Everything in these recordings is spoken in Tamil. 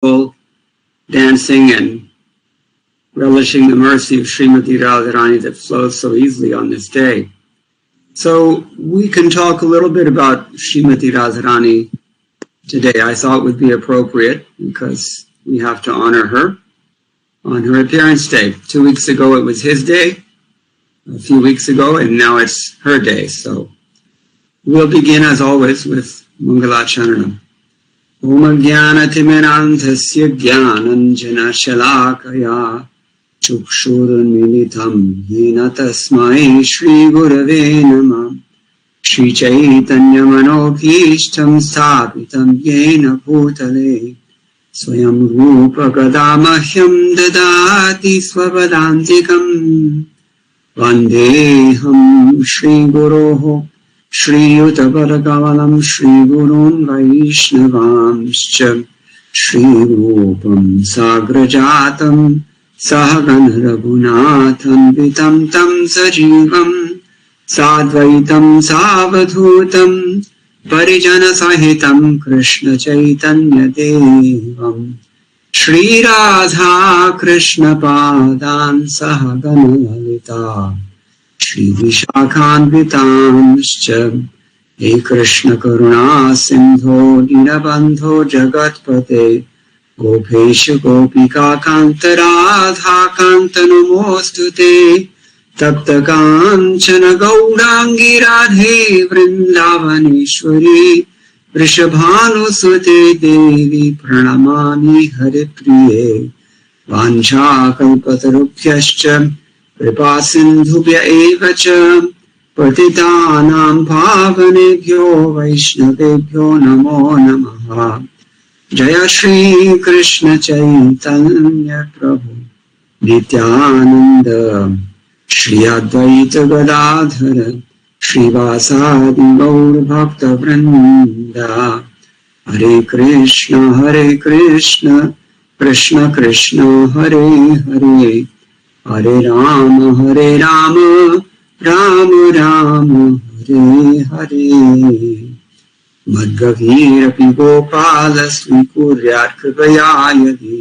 people dancing and relishing the mercy of Srimati Radharani that flows so easily on this day. So we can talk a little bit about Srimati Radharani today. I thought would be appropriate because we have to honor her on her appearance day. 2 weeks ago it was his day, a few weeks ago, and now it's her day. So we'll begin as always with Mangalacharanam. Om Jnanatimirandhasya Jnananjana Shalakaya Chukshurunmilitam Yena Tasmai Shri Gurave Namah Shri Chaitanya Manobhishtam Sthapitam Yena Bhutale Swayam Rupa Kadamahyam Dadati Swapadantikam Vandeham Shri Guroho Shri Yutabharagavalam Shri Gurun Vaishnavamscha Shri Rupam Sagrajatam Sahagan Raghunatham Vitam Tam Sajivam Sadvaitam Savadhutam Parijana Sahitam Krishna Chaitanya Devam Shri Radha Krishna Padan Sahagana Lalita Shri Vishakhanvitamscha He Krishna Karuna Sindho Dinabandho Jagatpate Gopesha Gopika Kanta Radha Kanta Namostute Tapta Kanchana Gaurangi Radhe Vrindavaneshwari Vrishabhanusute Devi Pranamani Haripriye Vancha Kalpatarubhyascha Kripa Sindhubhya eva cha Patitanam Bhavanebhyo Vaishnavebhyo Namo Namaha Jaya Shri Krishna Chaitanya Prabhu Nityananda Shri Advaita Gadadhara Shri Vasadi Gaur Bhakta Vrinda Hare Krishna Krishna Krishna Hare Hare Hare Rama Rama Rama Hare Hare Madhvavirapi Gopala Srikuryat Kripaya Yadi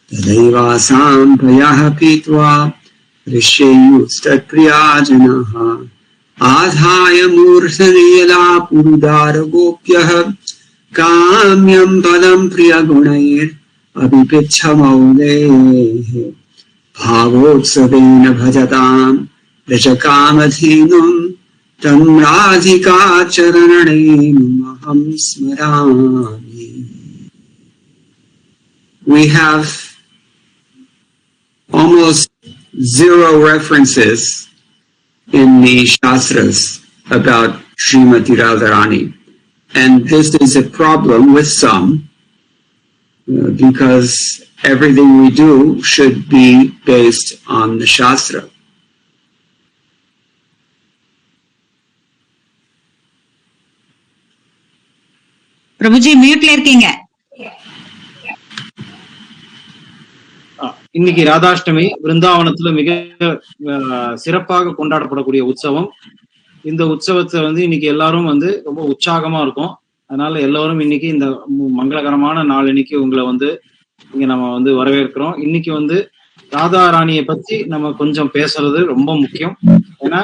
Tadaiva Sambhayah Pitva Rishayustat Priyajanaha Adhaya Murthaniyala Purudara Gopyaha Kamyam Padam Priyagunair Abhipichamaudehe Bhavotsavena Bhajatam Rajakamadhinam Tam Radhika Charananam Smarami. We have almost zero references in the Shastras about Srimati Radharani. And this is a problem with some because everything we do should be based on the Shastra. Prabhuji, mute la irkeenga. இன்னைக்கு ராதாஷ்டமி விருந்தாவனத்துல மிக சிறப்பாக கொண்டாடப்படக்கூடிய உற்சவம். இந்த உற்சவத்தை இன்னைக்கு எல்லாரும் ரொம்ப உற்சாகமா இருக்கும். அதனால எல்லாரும் இன்னைக்கு இந்த மங்களகரமான நாள் இன்னைக்கு உங்களை இங்க நம்ம வரவேற்கிறோம். இன்னைக்கு ராதா ராணியை பத்தி நம்ம கொஞ்சம் பேசுறது ரொம்ப முக்கியம். ஏன்னா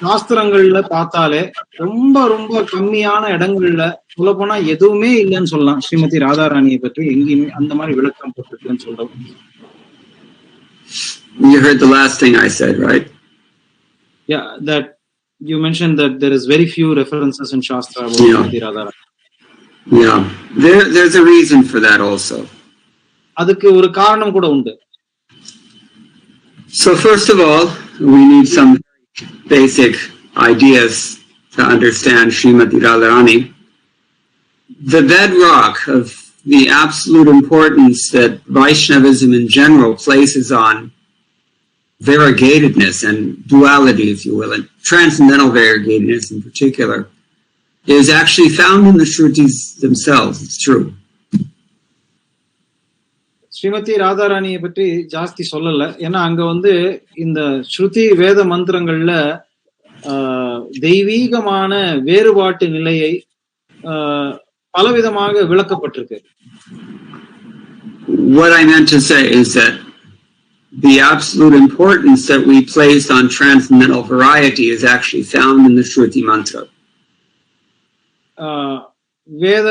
சாஸ்திரங்கள்ல பார்த்தாலே ரொம்ப ரொம்ப கம்மியான இடங்கள்ல சொல்ல போனா எதுவுமே இல்லைன்னு சொல்லலாம். ஸ்ரீமதி ராதா ராணியை பற்றி எங்கேயுமே அந்த மாதிரி விளக்கம் போட்டிருக்குன்னு சொல்றோம். You heard the last thing I said, right? Yeah, that you mentioned that there is very few references in Shastra about Srimati Radha Rani. Yeah, there's a reason for that also. அதுக்கு ஒரு காரணம் கூட உண்டு. So first of all, we need some basic ideas to understand Srimati Radharani. The bedrock of the absolute importance that Vaishnavism in general places on variegatedness and duality, if you will, and transcendental variegatedness in particular, is actually found in the Shrutis themselves. It's true. Srimathi ராதாராணியை பற்றி ஜாஸ்தி சொல்லல. ஏன்னா அங்க இந்த ஸ்ருதி வேத மந்திரங்கள்ல தெய்வீகமான வேறுபாட்டு நிலையை பலவிதமாக விளக்கப்பட்டிருக்கு. what I meant to say is that the absolute importance that we place on transcendental variety is actually found in the Shruti mantra. வேத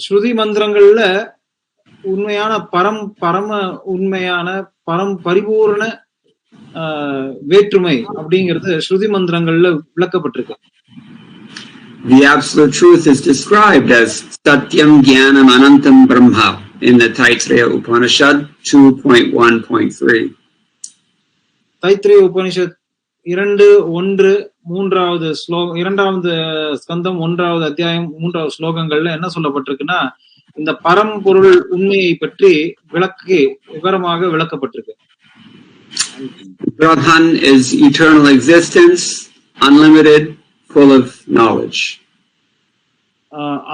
ஸ்ருதி மந்திரங்கள்ல உண்மையான பரம உண்மையான பரிபூர்ண வேற்றுமை அப்படிங்கிறது ஸ்ருதி மந்திரங்கள்ல விளக்கப்பட்டிருக்கு. The absolute truth is described as Satyam Jnanam Anantam Brahma in the Taittiriya Upanishad 2.1.3. Taittiriya Upanishad 2:1 இரண்டாவது ஸ்கந்தம் 1வது அத்தியாயம் 3வது ஸ்லோகங்கள்ல என்ன சொல்லப்பட்டிருக்குன்னா, இந்த பரம்பொருள் உண்மையை பற்றி விவரமாக விளக்கப்பட்டிருக்கு. Brahman is eternal existence, unlimited, full of knowledge.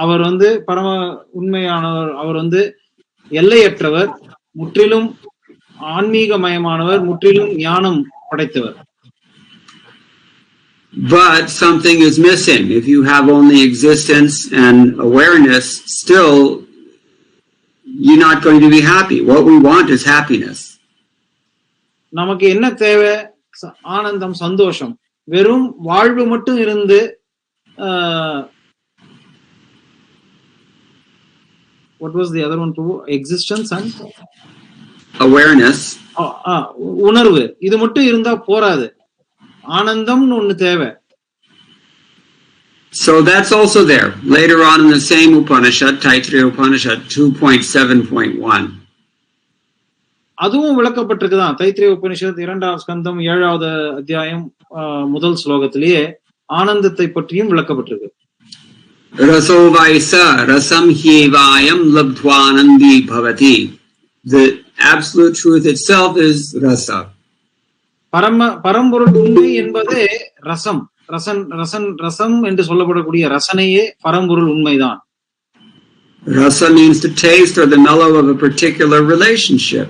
அவர் பரம உண்மையானவர், அவர் எல்லையற்றவர், முற்றிலும் ஆன்மீகமயமானவர், முற்றிலும் ஞானம் படைத்தவர். But something is missing. If you have only existence and awareness, still you're not going to be happy. What we want is happiness. நமக்கு என்ன தேவை? ஆனந்தம், சந்தோஷம். வெறும் வாழ்வு மட்டும் இருந்து what was the other one? Existence and awareness. உணர்வு, இது மட்டும் இருந்தா போராது. ஆனந்தம்னு ஒண்ணு தேவை. So that's also there later on in the same Upanishad, Taittiriya Upanishad 2.7.1. அதுவும் விளக்கப்பட்டிருக்குதான். தைத்திரிய உபனிஷத் 2வது ஸ்கந்தம் 7வது அத்தியாயம் 1 ஸ்லோகத்திலேயே ஆனந்தத்தை பற்றியும் விளக்கப்பட்டிருக்கு. Raso vaisa rasam hyevayam labdhvanandi bhavati. The absolute truth itself is rasa. பரம்பொருள் உண்மை என்பதே ரசம். ரசம் என்று சொல்லப்படக்கூடிய ரசனையே பரம்பொருள் உண்மைதான். Rasa means to taste or the mellow of a particular relationship.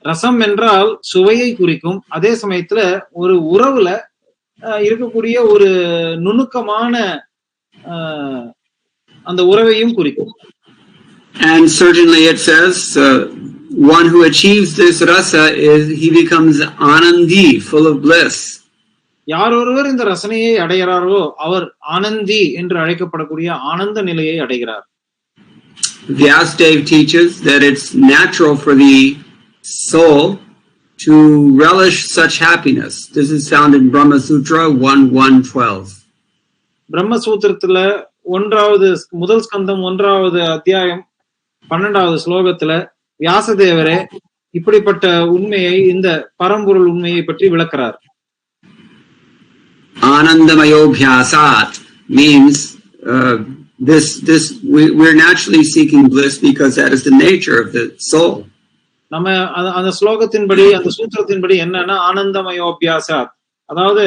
ரசம் என்றால் சுவையை குறிக்கும். அதே சமயத்துல ஒரு உறவுல இருக்கக்கூடிய ஒரு நுணுக்கமான அந்த உறவையும் குறிக்கும். And certainly it says one who achieves this rasa he becomes anandi, full of bliss. யார் ஒருவர் இந்த ரசனையை அடைகிறாரோ அவர் ஆனந்தி என்று அழைக்கப்படக்கூடிய ஆனந்த நிலையை அடைகிறார். Vyasadeva teaches that it's natural for the soul to relish such happiness. This is found in Brahma Sutra 1.1.12. பிரம்ம சூத்திரத்துல 1வது முதல் ஸ்கந்தம் 1வது அத்தியாயம் 12வது ஸ்லோகத்துல வியாசதேவரே இப்படிப்பட்ட உண்மையை, இந்த பரம்பொருள் உண்மையை பற்றி விளக்கிறார். Anandamayobhyasat means we're naturally seeking bliss because that is the nature of the soul. நம்ம அந்த ஸ்லோகத்தின்படி, அந்த சூத்திரத்தின்படி என்னன்னா ஆனந்தமயோபியாசாத், அதாவது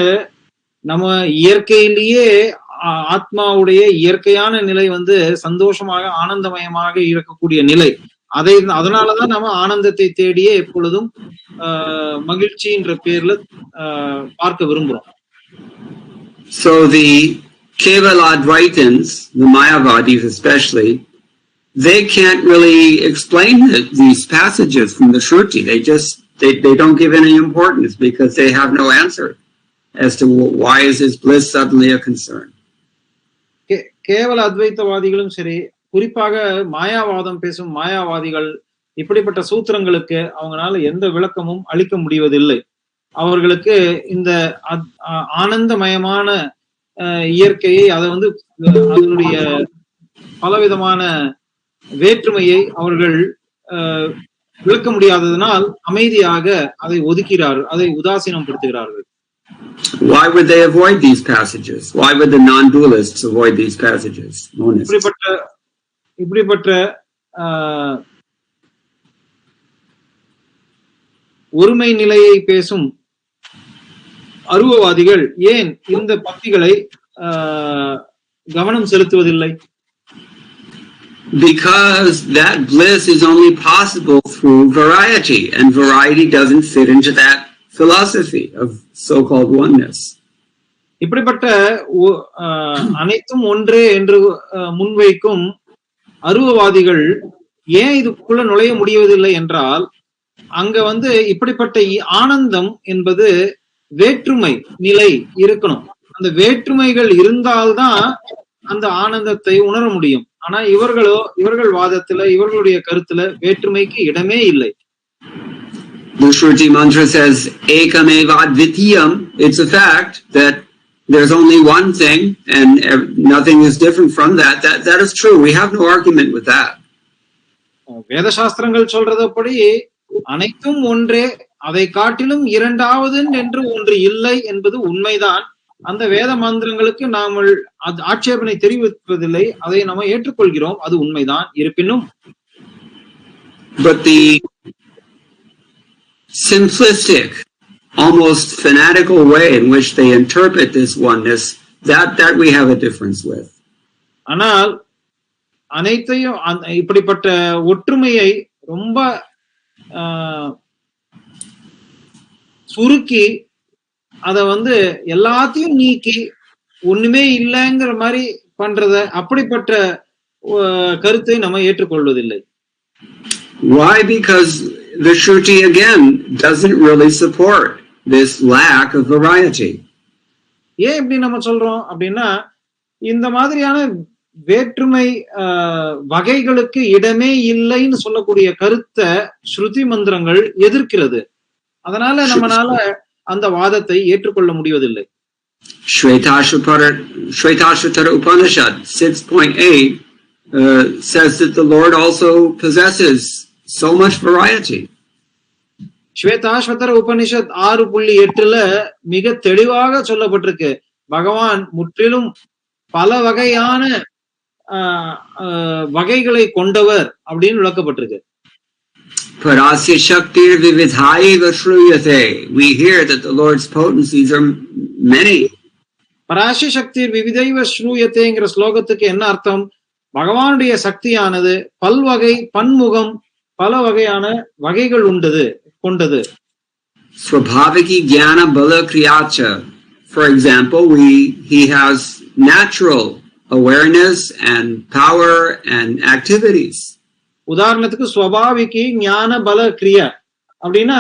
நம்ம இயற்கையிலேயே ஆத்மாவுடைய இயற்கையான நிலை சந்தோஷமாக ஆனந்தமயமாக இருக்கக்கூடிய நிலை. அதனாலதான் நம்ம ஆனந்தத்தை தேடியே எப்பொழுதும் மகிழ்ச்சின்ற பேர்ல பார்க்க விரும்புறோம். So the Kevala Advaitins, the Mayavadis especially, they can't really explain these passages from the Shruti. They don't give any importance because they have no answer as to why is this bliss suddenly a concern. கேவல அத்வைத்தவாதிகளும் சரி, குறிப்பாக மாயாவாதம் பேசும் மாயாவாதிகள் இப்படிப்பட்ட சூத்திரங்களுக்கு அவங்களால எந்த விளக்கமும் அளிக்க முடிவதில்லை. அவர்களுக்கு இந்த ஆனந்தமயமான இயற்கையை, அதை அதனுடைய பலவிதமான வேற்றுமையை அவர்கள் விளக்க முடியாததனால் அமைதியாக அதை ஒதுக்கிறார்கள், அதை உதாசீனப்படுத்துகிறார்கள். Why would they avoid these passages? Why would the non-dualists avoid these passages? இப்படிப்பட்ட ஒருமை நிலையை பேசும் அருவவாதிகள் ஏன் இந்த பக்திகளை கவனம் செலுத்துவதில்லை? Because that bliss is only possible through variety, and variety doesn't fit into that philosophy of so-called oneness. இப்படிப்பட்ட அனைத்தும் ஒன்றே என்று முன்வைக்கும் அருவவாதிகள் ஏன் இதுக்குள்ள நுழைய முடிவதில்லை என்றால், அங்க வந்து இப்படிப்பட்ட ஆனந்தம் என்பது வேற்றுமை நிலை இருக்கணும். அந்த வேற்றுமைகள் இருந்தால்தான் அந்த ஆனந்தத்தை உணர முடியும். ஆனா இவர்கள் வாதத்துல, இவர்களுடைய கருத்துல வேற்றுமைக்கு இடமே இல்லை. The Shruti mantra says, Ekameva Advitiyam. It's a fact that there's only one thing and nothing is different from that. That is true. We have no argument with that. வேத சாஸ்திரங்கள் சொல்றதுபடி அனைத்தும் ஒன்றே, அதை காட்டிலும் இரண்டாவது என்று ஒன்று இல்லை என்பது உண்மைதான். அந்த வேத மந்திரங்களுக்கு நாம் ஆட்சேபனை தெரிவிப்பதில்லை, அதை நம்ம ஏற்றுக்கொள்கிறோம், அது உண்மைதான். இருப்பினும் but the simplistic, almost fanatical way in which they interpret this oneness, that we have a difference with. ஆனால் அனைத்தையும் இப்படிப்பட்ட ஒற்றுமையை ரொம்ப சுருக்கி அத வந்து எல்லாத்தையும் நீக்கி ஒண்ணுமே இல்லைங்கிற மாதிரி பண்றத, அப்படிப்பட்ட கருத்தை நம்ம ஏற்றுக்கொள்வதில்லை. Why? Because the Shruti again doesn't really support this lack of variety. ஏன் இப்படி நம்ம சொல்றோம் அப்படின்னா, இந்த மாதிரியான வேற்றுமை வகைகளுக்கு இடமே இல்லைன்னு சொல்லக்கூடிய கருத்தை ஸ்ருதி மந்திரங்கள் எதிர்க்கிறது. அதனால நம்மளால அந்த வாதத்தை ஏற்றுக்கொள்ள முடிவதில்லை. Shvetashvatara Upanishad 6.8 says that the Lord also possesses so much variety. Shvetashvatara Upanishad 6.8ல மிக தெளிவாக சொல்லப்பட்டிருக்கு, பகவான் முற்றிலும் பல வகையான வகைகளை கொண்டவர் அப்படின்னு விளக்கப்பட்டிருக்கு. Parasya Shaktir Vividhaiva Shruyate. We hear that the Lord's potencies are many. பராசிய சக்தி விவிதைவ ஸ்ரூயத்தேங்கிற ஸ்லோகத்துக்கு என்ன அர்த்தம்? பகவானுடைய சக்தியானது பல்வகை, பன்முகம், பல வகையான வகைகள் கொண்டது. Swabhaviki Jnana Bala Kriyacha. For example, he has natural awareness and power and activities. உதாரணத்துக்கு ஸ்வபாவிக்கு ஞான பல கிரியா அப்படின்னா,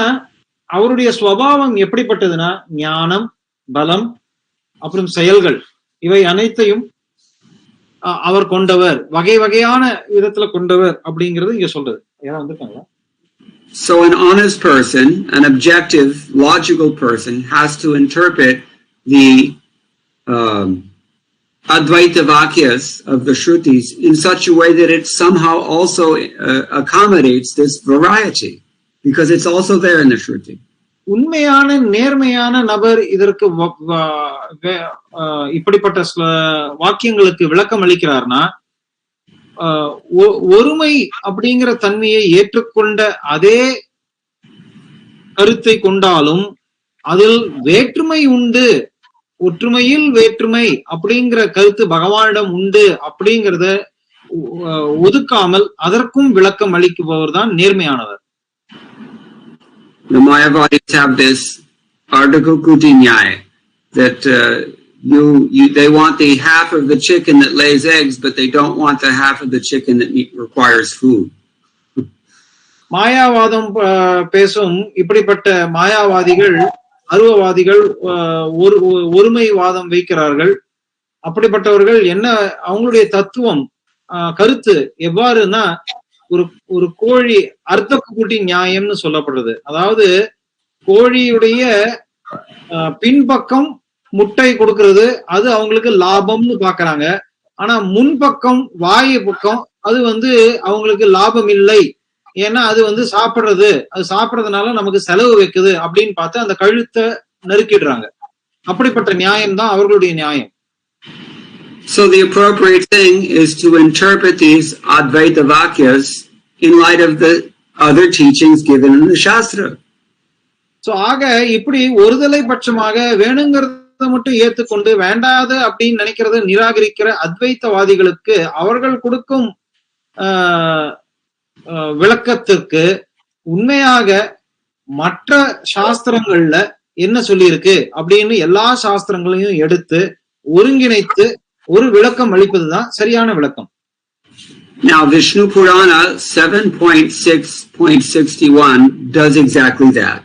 அவருடைய ஸ்வபாவம் எப்படிப்பட்டதுன்னா ஞானம், பலம், அப்புறம் செயல்கள், இவை அனைத்தையும் அவர் கொண்டவர், வகை வகையான விதத்துல கொண்டவர் அப்படிங்கிறது இங்க சொல்றது. ஏன்னா வந்துட்டாங்களா? So an honest person, an objective, logical person has to interpret the Advaita Vakyas of the Shrutis in such a way that it somehow also accommodates this variety, because it's also there in the Shruti. உண்மையான நேர்மையான நபர் இதற்கு இப்படிப்பட்ட வாக்கியங்களுக்கு விளக்கம் அளிக்கிறார்னா, ஒருமை அப்படிங்கிற தன்மையை ஏற்றுக்கொண்ட அதே கருத்தை கொண்டாலும் அதில் வேற்றுமை உண்டு, ஒற்றுமையில் வேற்றுமை அப்படிங்கிற கருத்து பகவானிடம் உண்டு அப்படிங்கிறத ஒதுக்காமல் அதற்கும் விளக்கம் அளிக்குபவர் தான் நேர்மையானவர். The Mayavadis have this article Kutinyaya that they want the half of the chicken that lays eggs, but they don't want the half of the chicken that requires food. மாயாவாதம் பேசும் இப்படிப்பட்ட மாயாவாதிகள், அருவவாதிகள் ஒருமைவாதம் வைக்கிறார்கள். அப்படிப்பட்டவர்கள் என்ன, அவங்களுடைய தத்துவம் கருத்து எவ்வாறுனா, ஒரு கோழி அர்த்த கூட்டி நியாயம்னு சொல்லப்படுறது. அதாவது கோழியுடைய பின்பக்கம் முட்டை கொடுக்கறது அது அவங்களுக்கு லாபம்னு பாக்குறாங்க. ஆனா முன்பக்கம் வாயு பக்கம் அது அவங்களுக்கு லாபம் இல்லை, ஏன்னா அது சாப்பிடுறது, அது சாப்பிடுறதுனால நமக்கு செலவு வைக்குது அப்படின்னு பார்த்து அந்த கழுத்தை நறுக்கிடுறாங்க. அப்படிப்பட்ட நியாயம் தான் அவர்களுடைய நியாயம். So the appropriate thing is to interpret these Advaita Vakyas in light of the other teachings given in the Shastra. So ஆக இப்படி ஒருதலை பட்சமாக வேணுங்கிறத மட்டும் ஏத்துக்கொண்டு வேண்டாத அப்படின்னு நினைக்கிறத நிராகரிக்கிற அத்வைத்தவாதிகளுக்கு அவர்கள் கொடுக்கும் விளக்கத்திற்கு உண்மையாக மற்ற சாஸ்திரங்கள்ல என்ன சொல்லி இருக்கு அப்படின்னு எல்லா சாஸ்திரங்களையும் எடுத்து ஒருங்கிணைத்து ஒரு விளக்கம் அளிப்பதுதான் சரியான விளக்கம். Now, Vishnu Purana 7.6.61 does exactly that.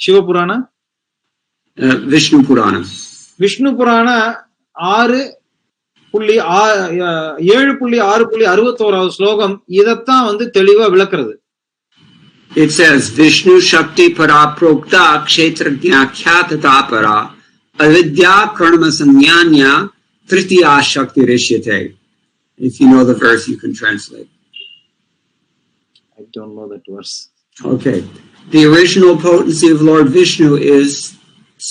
சிவபுராண Vishnu Purana. Vishnu புராண 7.6.61 ஸ்லோகம் இதத்தான் வந்து தெளிவா விளக்குறது. It says, Vishnu Shakti Para Prokta Kshetrajna Khyatata Para Avidya Karma Samyanya Tritiya Shakti Rishyate. If you know the verse, you can translate. I don't know that verse. Okay. The original potency of Lord Vishnu is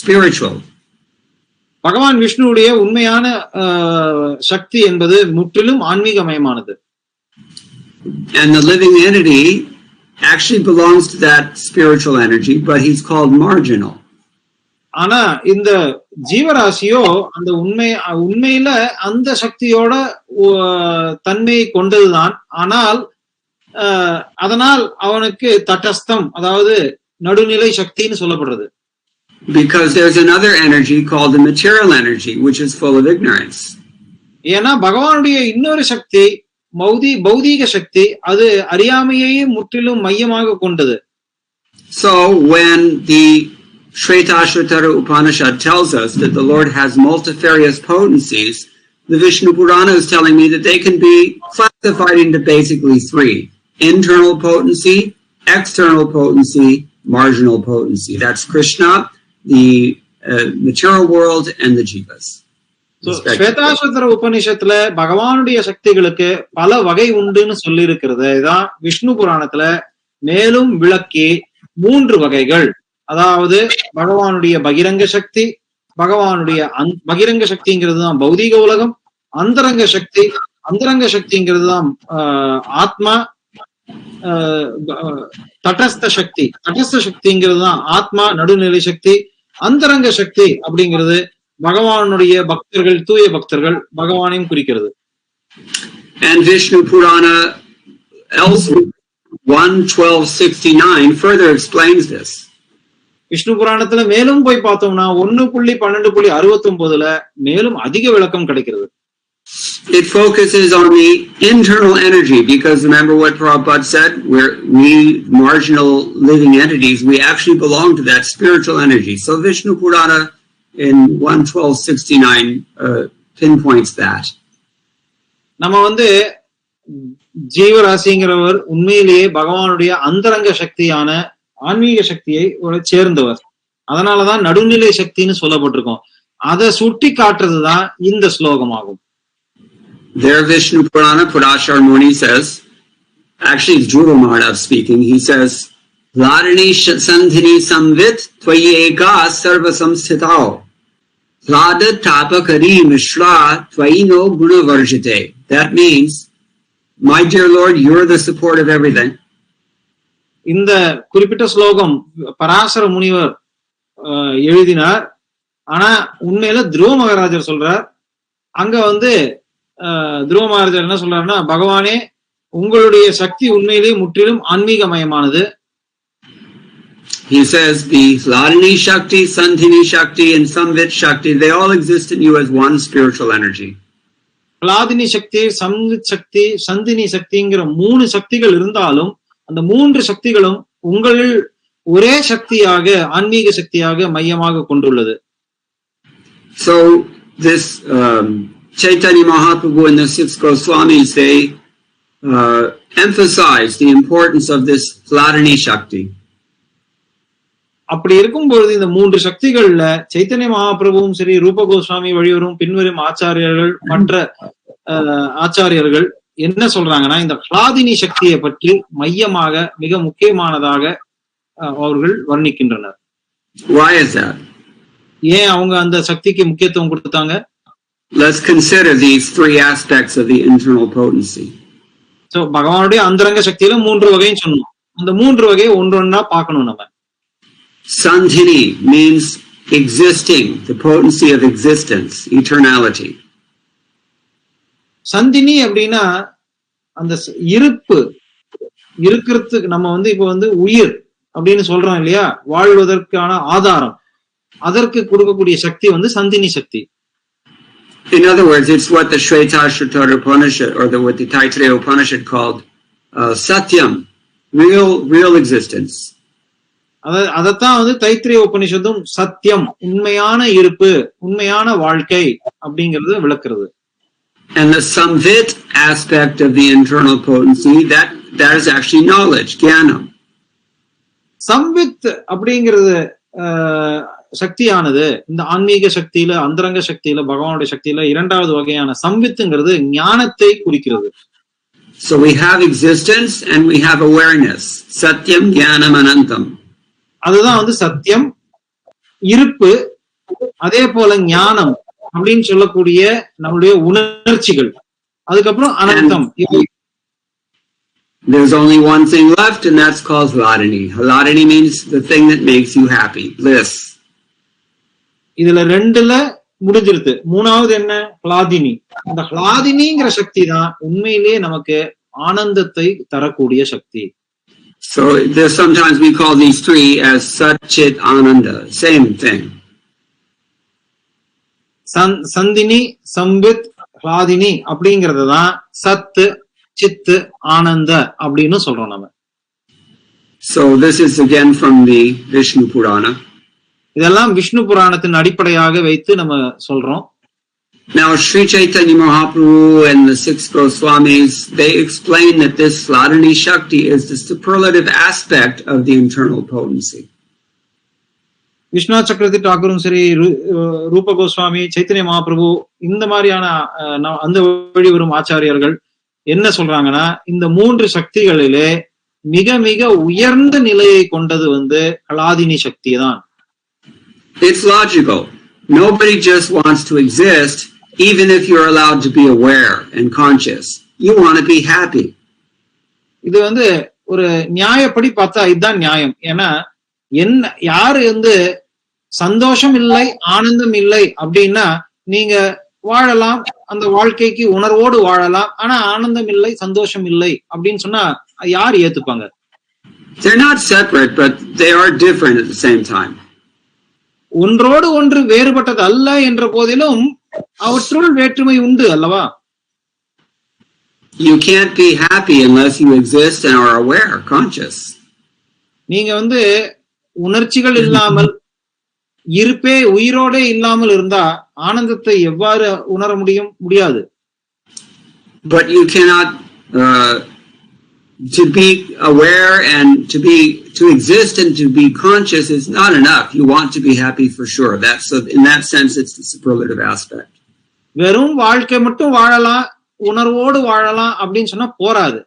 spiritual. பகவான் விஷ்ணுவுடைய உண்மையான சக்தி என்பது முற்றிலும் ஆன்மீகமயமானது. And the living entity actually belongs to that spiritual energy, but he's called marginal. ஆனா இந்த ஜீவராசியோ அந்த உண்மையில அந்த சக்தியோட தன்மையை கொண்டதுதான். ஆனால் அதனால் அவனுக்கு தட்டஸ்தம், அதாவது நடுநிலை சக்தின்னு சொல்லப்படுறது. Because there's another energy called the material energy, which is full of ignorance. ஏன்னா பகவானுடைய இன்னொரு சக்தி பௌதீக சக்தி, அது அறியாமையே முற்றிலும் மையமாக கொண்டது. So when the Shvetashvatara Upanishad tells us that the Lord has multifarious potencies, the Vishnu Purana is telling me that they can be classified into basically three: internal potency, external potency, marginal potency. That's Krishna, the material world, and the jivas. Shvetashvatara உபநிஷத்துல பகவானுடைய சக்திகளுக்கு பல வகை உண்டுன்னு சொல்லி இருக்கிறது. இதான் விஷ்ணு புராணத்துல மேலும் விளக்கி 3 வகைகள், அதாவது பகவானுடைய பகிரங்க சக்தி, பகவானுடைய பகிரங்க சக்திங்கிறது தான் பௌதீக உலகம், அந்தரங்க சக்திங்கிறது தான் ஆத்மா, தட்டஸ்த சக்திங்கிறது தான் ஆத்மா நடுநிலை சக்தி, அந்தரங்க சக்தி அப்படிங்கிறது பகவானுடைய பக்தர்கள், தூய பக்தர்கள், பகவானையும் குறிக்கிறது. And Vishnu Purana elsewhere 1.12.69 further explains this. Vishnu புராணத்துல மேலும் போய் பார்த்தோம்னா 1.12.69 மேலும் அதிக விளக்கம் கிடைக்கிறது. It focuses on the internal energy, because remember what Prabhupada said, we marginal living entities, we actually belong to that spiritual energy. So Vishnu Purana in 1.12.69 pinpoints that. நம்ம வந்து ஜீவராசிங்கிறவர் உண்மையிலேயே பகவானுடைய அந்தரங்க சக்தியான ஆன்மீக சக்தியை சேர்ந்தவர். அதனாலதான் நடுநிலை சக்தின்னு சொல்லப்பட்டிருக்கோம். அதை சுட்டி காட்டுறதுதான் இந்த ஸ்லோகமாகும். There Vishnu Purana, Purashar Muni says, actually it's Dhruva Maharaj speaking, he says, Larani Sandhini Samvit Tvayi Eka Sarva Samsthitao Lada Tapakari Mishra Tvayi No Guna Varjite. That means, my dear Lord, you're the support of everything. இந்த குறிப்பிட்ட ஸ்லோகம் பராசர முனிவர் எழுதினார். ஆனா உண்மையில துருவ மகாராஜர் சொல்றார். அங்க வந்து துருவ மகாராஜர் என்ன சொல்றாருன்னா, பகவானே உங்களுடைய சக்தி உண்மையிலேயே முற்றிலும் ஆன்மீகமயமானது. He says the Hladini Shakti, Sandhini Shakti, and Samvit Shakti, they all exist in you as one spiritual energy. ஹ்லாதினி சக்தி, சம்வித் சக்தி, சந்தினி சக்திங்கிற 3 சக்திகள் இருந்தாலும் அந்த 3 சக்திகளும் உங்களில் ஒரே சக்தியாக, ஆன்மீக சக்தியாக மையமாக கொண்டுள்ளது. So this Chaitanya Mahaprabhu and the 6 Goswamis, they emphasize the importance of this Hladini Shakti. அப்படி இருக்கும்பொழுது இந்த 3 சக்திகள்ல சைத்தன்ய மகாபிரபுவும் சரி, ரூப கோஸ்வாமி வழிவரும் பின்வரும் ஆச்சாரியர்கள், மற்ற ஆச்சாரியர்கள் என்ன சொல்றாங்கன்னா, இந்த ஹ்லாதினி சக்தியை பற்றி மையமாக மிக முக்கியமானதாக அவர்கள் வர்ணிக்கின்றனர். Why is that? ஏன் அவங்க அந்த சக்திக்கு முக்கியத்துவம் கொடுத்தாங்க? Let's consider these 3 aspects of the internal potency. So பகவானுடைய அந்தரங்க சக்தியில 3 வகைன்னு சொன்னோம். அந்த 3 வகையை ஒன்றொன்னா பார்க்கணும் நம்ம. Sandhini means existing, the potency of existence, eternality. Chandini அப்படின்னா அந்த இருக்கிறதுக்கு நம்ம வந்து இப்ப வந்து உயிர் அப்படின்னு சொல்றோம் இல்லையா, வாழ்வதற்கான ஆதாரம், அதற்கு கொடுக்கக்கூடிய சக்தி வந்து சந்தினி சக்தி. In other words, it's what the Shvetashvatara Upanishad or what the Taittiriya Upanishad called Satyam, real existence. அதத்தான் வந்து தைத்திரிய உபனிஷத்தும் சத்தியம், உண்மையான இருப்பு, உண்மையான வாழ்க்கை அப்படிங்கிறது விளக்குறது. And the samvit aspect of the internal potency, that is actually knowledge, jnanam. சம்வித் அப்படிங்கிறது சக்தியானது இந்த ஆன்மீக சக்தியில, அந்தரங்க சக்தியில, பகவானுடைய சக்தியில இரண்டாவது வகையான சம்வித்துங்கிறது ஞானத்தை குறிக்கிறது. So we have existence and we have awareness. Satyam, jnanam, anantam. அதுதான் வந்து சத்தியம், இருப்பு, அதே போல ஞானம் அப்படின்னு சொல்லக்கூடிய நம்மளுடைய உணர்ச்சிகள், அதுக்கப்புறம் அனந்தம். There's only one thing left, and that's called hladini. Hladini means the thing that makes you happy, bliss. இதுல ரெண்டுல முடிஞ்சிருது. மூணாவது என்ன? ஹ்லாதினி. இந்த ஹ்லாதினிங்கிற சக்தி தான் உண்மையிலேயே நமக்கு ஆனந்தத்தை தரக்கூடிய சக்தி. So there's sometimes we call these three as Sat Chit Ananda, same thing. Chandini, சம்வித், ஹ்லாதினி அப்படிங்கறது தான் சத்து, சித்து, ஆனந்த அப்படின்னு சொல்றோம் நம்ம. So this is again from the Vishnu Purana. இதெல்லாம் விஷ்ணு புராணத்தின் அடிப்படையாக வைத்து நம்ம சொல்றோம். Now Sri Chaitanya Mahaprabhu and the six Goswamis, they explain that this Hladini Shakti is the superlative aspect of the internal potency. Viswanath சக்கரவர்த்தி டாக்கூரும் சரி, ரூப கோஸ்வாமி, சைத்தன்ய மகாபிரபு, இந்த மாதிரியான அந்த வழி வரும் ஆச்சாரியர்கள் என்ன சொல்றாங்கன்னா, இந்த மூன்று சக்திகளிலே மிக மிக உயர்ந்த நிலையை கொண்டது வந்து ஹ்லாதினி சக்தி தான். It's logical. Nobody just wants to exist, even if you're allowed to be aware and conscious. You want to be happy. இது வந்து ஒரு நியாயப்படி பார்த்தா இதுதான் நியாயம். ஏன்னா என்ன, யாரு வந்து சந்தோஷம் இல்லை, ஆனந்தம் இல்லை அப்படின்னா நீங்க வாழலாம், அந்த வாழ்க்கைக்கு உணர்வோடு வாழலாம். ஆனா ஆனந்தம் இல்லை, சந்தோஷம் இல்லை அப்படின்னு சொன்னா யார் ஏத்துப்பாங்க? They're not separate, but they are different at the same time. ஒன்றோடு ஒன்று வேறுபட்டது அல்ல என்ற போதிலும் அவற்றுள் வேற்றுமை உண்டு அல்லவா? You can't be happy unless you exist and are aware, conscious. நீங்க வந்து உணர்ச்சிகள் இல்லாமல், இருப்பே உயிரோடே இல்லாமல் இருந்தா ஆனந்தத்தை எவ்வாறு உணர முடியாது. But you cannot to be aware and to exist and to be conscious is not enough. You want to be happy for sure. That's so in that sense it's the superlative aspect. வெறும் வாழ்க்கை மட்டும் வாழலாம், உணர்வோடு வாழலாம் அப்படின்னு சொன்னா போராது.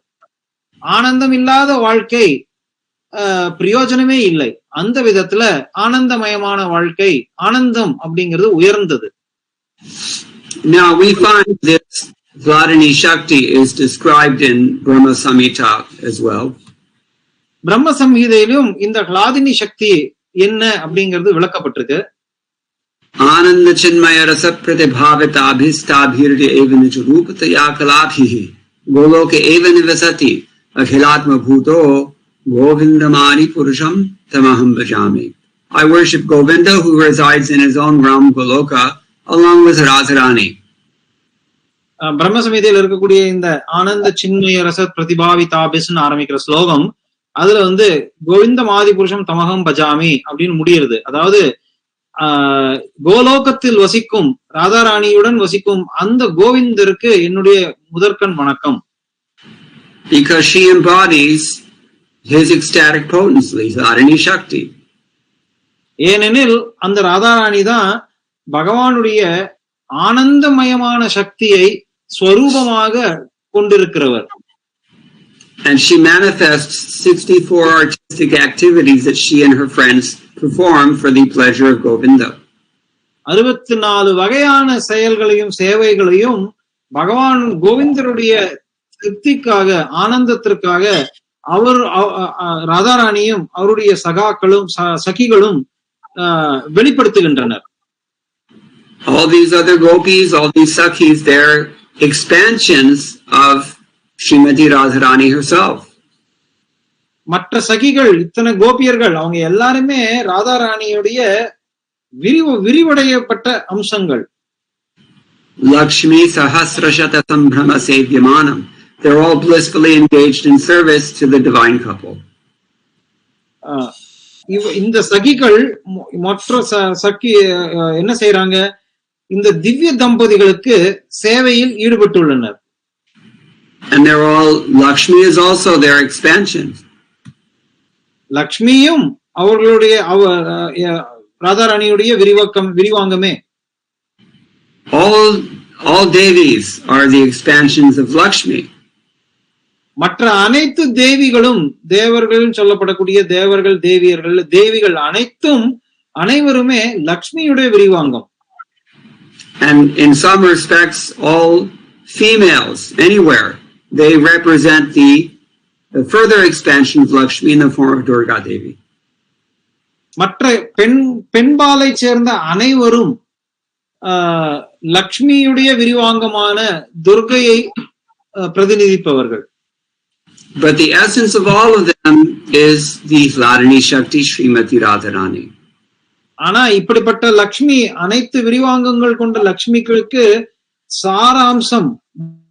ஆனந்தம் இல்லாத வாழ்க்கை பிரயோஜனமே இல்லை. அந்த விதத்துல ஆனந்தமயமான வாழ்க்கை, ஆனந்தம் அப்படிங்கிறது உயர்ந்தது. Now we find this Hladini Shakti is described in Brahma Samhita as well. பிரம்ம சம்ஹிதையிலும் இந்த ஹ்லாதினி சக்தி என்ன அப்படிங்கிறது விளக்கப்பட்டிருக்கு. Ananda Chinmaya Rasa Pratibhavita Abhistabhirya eva nijrupataya kalabhihi Goloke eva nivasati Akhilatma Bhuto Govindamani Purusham Tamaham Bhajami. I worship Govinda who resides in his own realm Goloka along with Radharani. பிரம்ம சமீதையில் இருக்கக்கூடிய இந்த ஆனந்த சின்மய ரச பிரதிபாவிதாபிஸ்ன்னு ஆரம்பிக்கிற ஸ்லோகம், அதுல வந்து கோவிந்த மாதி புருஷம் தமகம் பஜாமி அப்படின்னு முடியுது. அதாவது கோலோகத்தில் வசிக்கும் ராதாராணியுடன் வசிக்கும் அந்த கோவிந்தருக்கு என்னுடைய முதற்கண் வணக்கம். Because she embodies his ecstatic potency, Hladini Shakti. ஏனெனில் அந்த ராதாராணி தான் பகவானுடைய ஆனந்தமயமான சக்தியை ஸ்வரூபமாக கொண்டிருக்கிறவர். And she manifests 64 artistic activities that she and her friends perform for the pleasure of Govinda. 64 வகையான செயல்களையும் சேவைகளையும் பகவான் கோவிந்தருடைய திருப்திக்காக, ஆனந்தத்திற்காக அவர் ராதாராணியும் அவருடைய சகாக்களும் சகிகளும் வெளிப்படுத்துகின்றனர். All these other gopis, all these sakhis, they're expansions of Srimati Radharani herself. மற்ற சகிகள், இத்தனை கோபியர்கள், அவங்க எல்லாருமே ராதாராணியுடைய விரிவடையப்பட்ட அம்சங்கள். Lakshmi Sahasrashata Sambhrama Sevyamanam. They're all blissfully engaged in service to the divine couple. இந்த சகிகள் மற்ற சகி என்ன செய்யறாங்க? இந்த திவ்ய தம்பதிகளுக்கு சேவையில் ஈடுபட்டுள்ளனர். And they're all, Lakshmi is also their expansion. லக்ஷ்மியும் அவர்களுடைய ராதாராணியுடைய விரிவாங்கமே. All Devis are the expansions of Lakshmi. மற்ற அனைத்து தேவிகளும், தேவர்கள் சொல்லப்படக்கூடிய தேவர்கள், தேவிகள் அனைவருமே லக்ஷ்மியுடைய விரிவாங்கம். And in some respects, all females anywhere, they represent the further expansion of Lakshmi in the form of Durga Devi. மற்ற பெண்பாலை சேர்ந்த அனைவரும் லக்ஷ்மியுடைய விரிவாங்கமான துர்கையை பிரதிநிதிப்பவர்கள். But the essence of all of them is the Hladini Shakti Srimati Radharani. ஆனா இப்படிப்பட்ட லக்ஷ்மி, அனைத்து விரிவாங்கங்கள் கொண்ட லக்ஷ்மிகளுக்கு சாராம்சம்,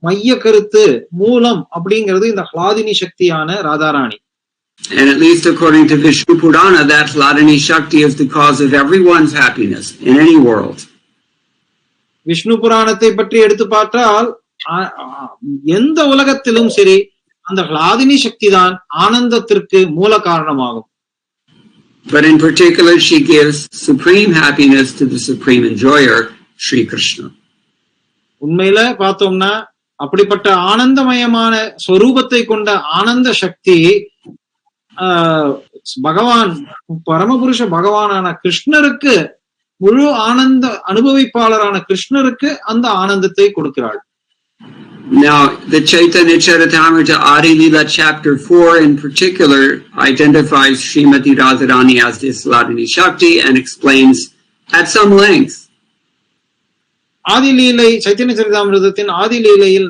மைய கருத்து, மூலம் அப்படிங்கிறது இந்த ஹ்லாதினி சக்தியான Radharani. And at least according to Vishnu Purana, that Hladini Shakti is the cause of everyone's happiness in any world. Vishnu புராணத்தை பற்றி எடுத்து பார்த்தால் எந்த உலகத்திலும் சரி அந்த ஹ்லாதினி சக்தி தான் ஆனந்தத்திற்கு மூல காரணமாகும். But in particular, she gives supreme happiness to the supreme enjoyer, Sri Krishna. உண்மையில பார்த்தோம்னா அப்படிப்பட்ட ஆனந்தமயமான ஸ்வரூபத்தை கொண்ட ஆனந்த சக்தி பகவான், பரமபுருஷ பகவானான கிருஷ்ணருக்கு, முழு ஆனந்த அனுபவிப்பாளரான கிருஷ்ணருக்கு அந்த ஆனந்தத்தை கொடுக்கிறாள். Now, the Chaitanya Charitamrita Adi Lila chapter 4 in particular identifies Srimati Radharani as this Hladini Shakti and explains at some length. ஆதிலீலை, Chaitanya சரிதாமிருதத்தின் ஆதிலீலையில்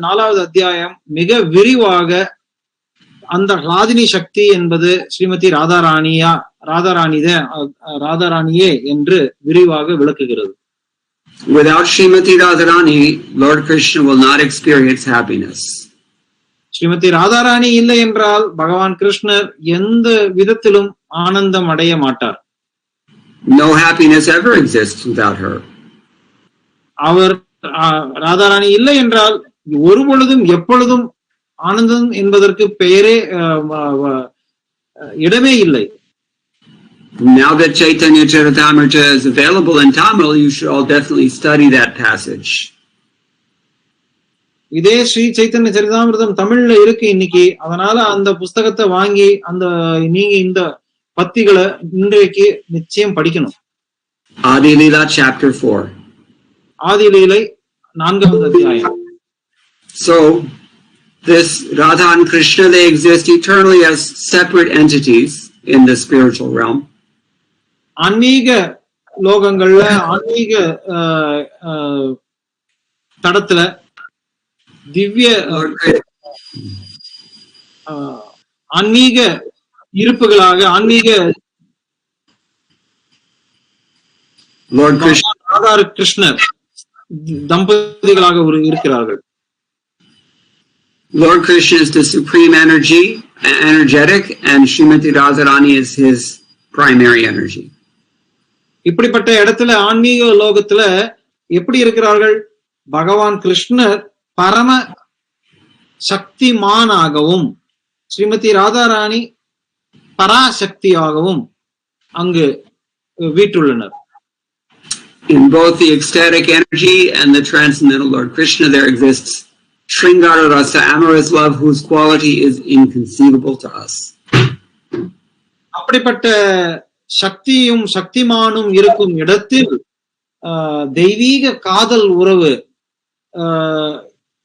நாலாவது அத்தியாயம் மிக விரிவாக அந்த ஹ்லாதினி சக்தி என்பது ஸ்ரீமதி ராதாராணியே என்று விரிவாக விளக்குகிறது. Without Srimati Radharani, Lord Krishna will not experience happiness. Srimathi Radharani இல்லை என்றால் பகவான் கிருஷ்ணர் எந்த விதத்திலும் ஆனந்தம் அடைய மாட்டார். No happiness ever exists without her. அவர் ராதாராணி இல்லை என்றால் ஒரு பொழுதும் எப்பொழுதும் ஆனந்தம் என்பதற்கு பெயரே இடமே இல்லை. Now that Chaitanya Charitamrita is available in Tamil, you should all definitely study that passage. இதே ஸ்ரீ சைத்தன்ய சரிதாமிருதம் தமிழ்ல இருக்கு இன்னைக்கு. அதனால அந்த புஸ்தகத்தை வாங்கி நீங்க இந்த பத்திகளை இன்றைக்கு நிச்சயம் படிக்கணும். Adi Leela chapter 4. ஆதிலீலை 4வது அத்தியாயம். So this Radha and Krishna, they exist eternally as separate entities in the spiritual realm. ஆன்மீக லோகங்கள்ல, ஆன்மீக தடத்துல திவ்ய ஆன்மீக இருப்புகளாக, ஆன்மீக Lord Krishna, கிருஷ்ணர் தம்பதிகளாக இருக்கிறார்கள். Lord Krishna is the supreme energetic, and Srimati Radharani is his primary energy. இப்படிப்பட்ட இடத்துல ஆன்மீக லோகத்துல எப்படி இருக்கிறார்கள்? பகவான் கிருஷ்ணர் பரம சக்திமானாகவும் ஸ்ரீமதி ராதாராணி பராசக்தியாகவும் அங்கு வீட்டுள்ளனர். In both the ecstatic energy and the transcendental Lord Krishna, there exists Sringara Rasa, amorous love, whose quality is inconceivable to us. அப்படிப்பட்ட சக்தியும் சக்திமானும் இருக்கும் இடத்தில் தெய்வீக காதல் உறவு